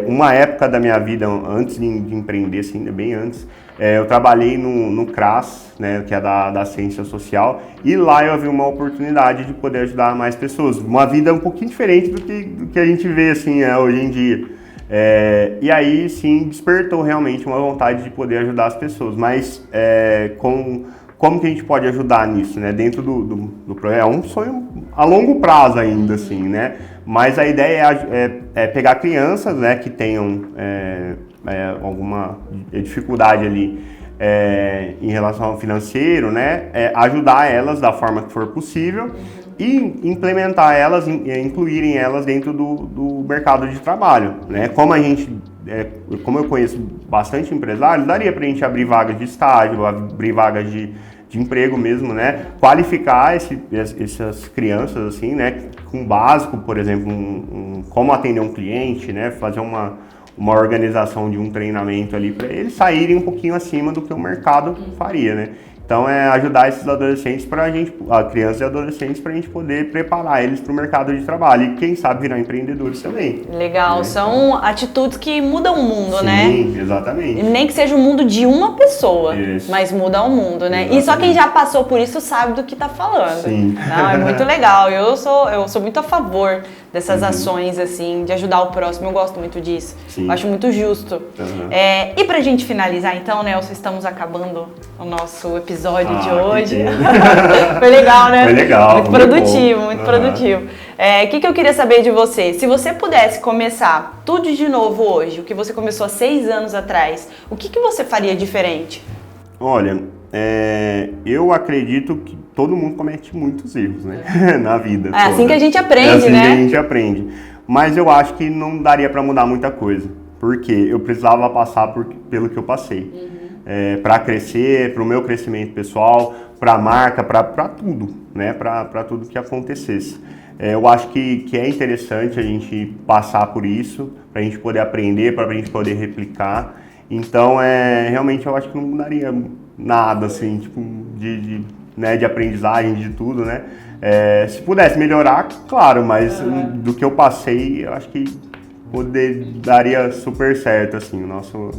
Uma época da minha vida, antes de empreender, assim, bem antes, eu trabalhei no CRAS, né, que é da Ciência Social, e lá eu vi uma oportunidade de poder ajudar mais pessoas. Uma vida um pouquinho diferente do que a gente vê assim, hoje em dia. E aí, sim, despertou realmente uma vontade de poder ajudar as pessoas. Mas como que a gente pode ajudar nisso, né? Dentro do projeto, é um sonho a longo prazo ainda, assim, né? Mas a ideia é pegar crianças, né, que tenham alguma dificuldade ali em relação ao financeiro, né? Ajudar elas da forma que for possível e implementar elas, incluírem elas dentro do mercado de trabalho, né? Como eu conheço bastante empresários, daria para a gente abrir vagas de estágio, abrir vagas de emprego mesmo, né? Qualificar essas crianças, assim, né? Com básico, por exemplo, como atender um cliente, né? Fazer uma organização de um treinamento ali para eles saírem um pouquinho acima do que o mercado faria, né? Então ajudar esses adolescentes crianças e adolescentes para a gente poder preparar eles para o mercado de trabalho e quem sabe virar empreendedores também. Legal, né? São atitudes que mudam o mundo, sim, né? Sim, exatamente. Nem que seja o mundo de uma pessoa, isso. Mas muda o mundo, né? Exatamente. E só quem já passou por isso sabe do que está falando. Sim. Não, é muito legal, eu sou muito a favor dessas ações, assim, de ajudar o próximo, eu gosto muito disso. Sim. Eu acho muito justo. E pra gente finalizar então, Nelson, estamos acabando o nosso episódio de hoje. Foi legal, né? Foi legal. Muito produtivo, muito produtivo. O que eu queria saber de você? Se você pudesse começar tudo de novo hoje, o que você começou há 6 anos atrás, o que você faria diferente? Olha, eu acredito que todo mundo comete muitos erros, né? Na vida. É assim que a gente aprende, né? É assim né? que a gente aprende. Mas eu acho que não daria para mudar muita coisa. Porque eu precisava passar pelo que eu passei. Para crescer, para o meu crescimento pessoal, para a marca, para tudo, né? Para tudo que acontecesse. Eu acho que é interessante a gente passar por isso, para a gente poder aprender, para a gente poder replicar. Então, realmente eu acho que não mudaria nada, assim, tipo, de aprendizagem, de tudo, né? Se pudesse melhorar, claro, mas do que eu passei, eu acho que daria super certo, assim, o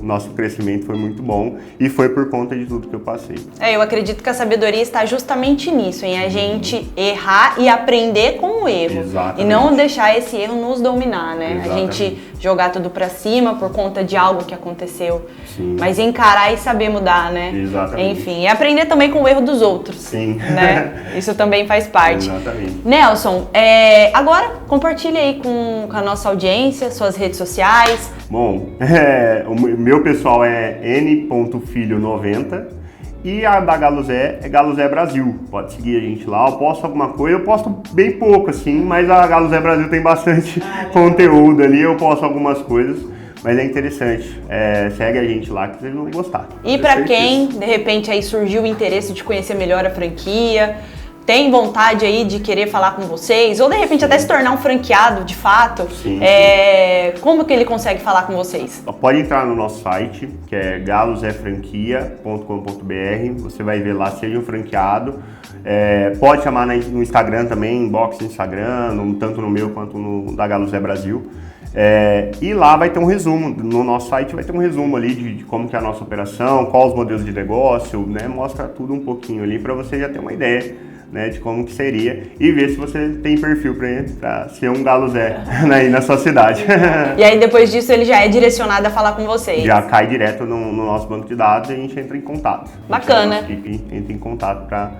nosso crescimento foi muito bom e foi por conta de tudo que eu passei. Eu acredito que a sabedoria está justamente nisso, em a gente errar e aprender com o erro. Exatamente. E não deixar esse erro nos dominar, né? Exatamente. A gente jogar tudo pra cima por conta de algo que aconteceu. Sim. Mas encarar e saber mudar, né? Exatamente. Enfim, e aprender também com o erro dos outros. Sim. Né? Isso também faz parte. Exatamente. Nelson, agora compartilha aí com a nossa audiência, suas redes sociais. Bom, o meu pessoal é n.filho90 e a da Galuzé é Galuzé Brasil. Pode seguir a gente lá, eu posto alguma coisa, eu posto bem pouco assim, mas a Galuzé Brasil tem bastante conteúdo ali, eu posto algumas coisas. Mas é interessante, segue a gente lá que vocês vão gostar. E pra quem, de repente, aí surgiu o interesse de conhecer melhor a franquia, tem vontade aí de querer falar com vocês, ou de repente até se tornar um franqueado de fato, sim. Como que ele consegue falar com vocês? Pode entrar no nosso site, que é galuzefranquia.com.br, você vai ver lá, seja um franqueado. Pode chamar no Instagram também, inbox no Instagram, tanto no meu quanto no da Galuzé Brasil. E lá vai ter um resumo, no nosso site vai ter um resumo ali de como que é a nossa operação, quais os modelos de negócio, né? Mostra tudo um pouquinho ali para você já ter uma ideia, né, de como que seria e ver se você tem perfil para ser um Galuzé aí na sua cidade. E aí depois disso ele já é direcionado a falar com vocês? Já cai direto no nosso banco de dados e a gente entra em contato. Bacana. A equipe entra em contato para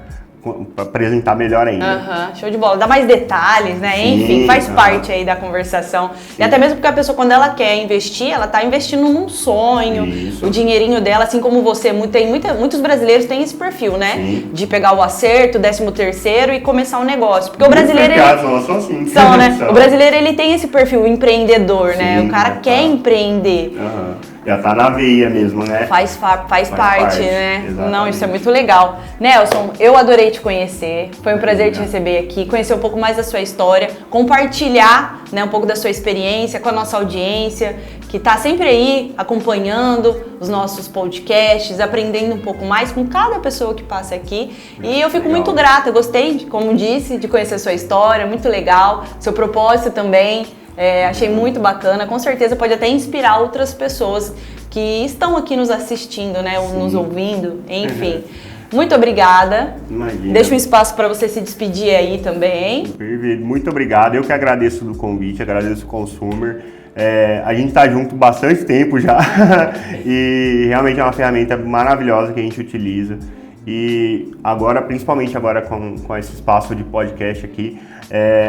apresentar melhor ainda. Show de bola. Dá mais detalhes, né? Sim, enfim, faz parte aí da conversação. Sim. E até mesmo porque a pessoa, quando ela quer investir, ela tá investindo num sonho, o dinheirinho dela, assim como você. Muitos brasileiros têm esse perfil, né? Sim. De pegar o acerto, 13º e começar um negócio. Porque o brasileiro... São assim. São, né? O brasileiro, ele tem esse perfil empreendedor, sim, né? O cara quer empreender. Já tá na veia mesmo, né? Faz parte, né? Exatamente. Não, isso é muito legal. Nelson, eu adorei te conhecer. Foi um prazer te receber aqui, conhecer um pouco mais da sua história, compartilhar, né, um pouco da sua experiência com a nossa audiência, que tá sempre aí acompanhando os nossos podcasts, aprendendo um pouco mais com cada pessoa que passa aqui. E eu fico muito grata, gostei, como disse, de conhecer a sua história, muito legal, seu propósito também. Achei muito bacana, com certeza pode até inspirar outras pessoas que estão aqui nos assistindo, né, ou nos ouvindo, enfim. Muito obrigada. Imagina. Deixa um espaço para você se despedir aí também. Muito obrigado, eu que agradeço do convite, agradeço o Consumer. A gente tá junto bastante tempo já e realmente é uma ferramenta maravilhosa que a gente utiliza. E agora, principalmente agora com esse espaço de podcast aqui,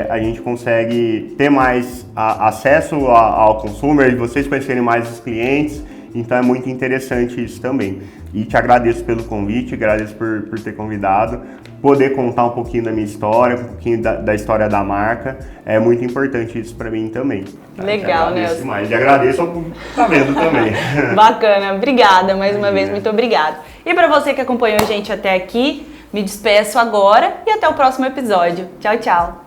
a gente consegue ter mais acesso ao consumer e vocês conhecerem mais os clientes, então é muito interessante isso também. E te agradeço pelo convite, agradeço por ter convidado, poder contar um pouquinho da minha história, um pouquinho da história da marca, é muito importante isso para mim também. Legal, né? E agradeço ao público que tá vendo também. Bacana, obrigada mais uma vez, muito obrigada. E para você que acompanhou a gente até aqui, me despeço agora e até o próximo episódio. Tchau, tchau!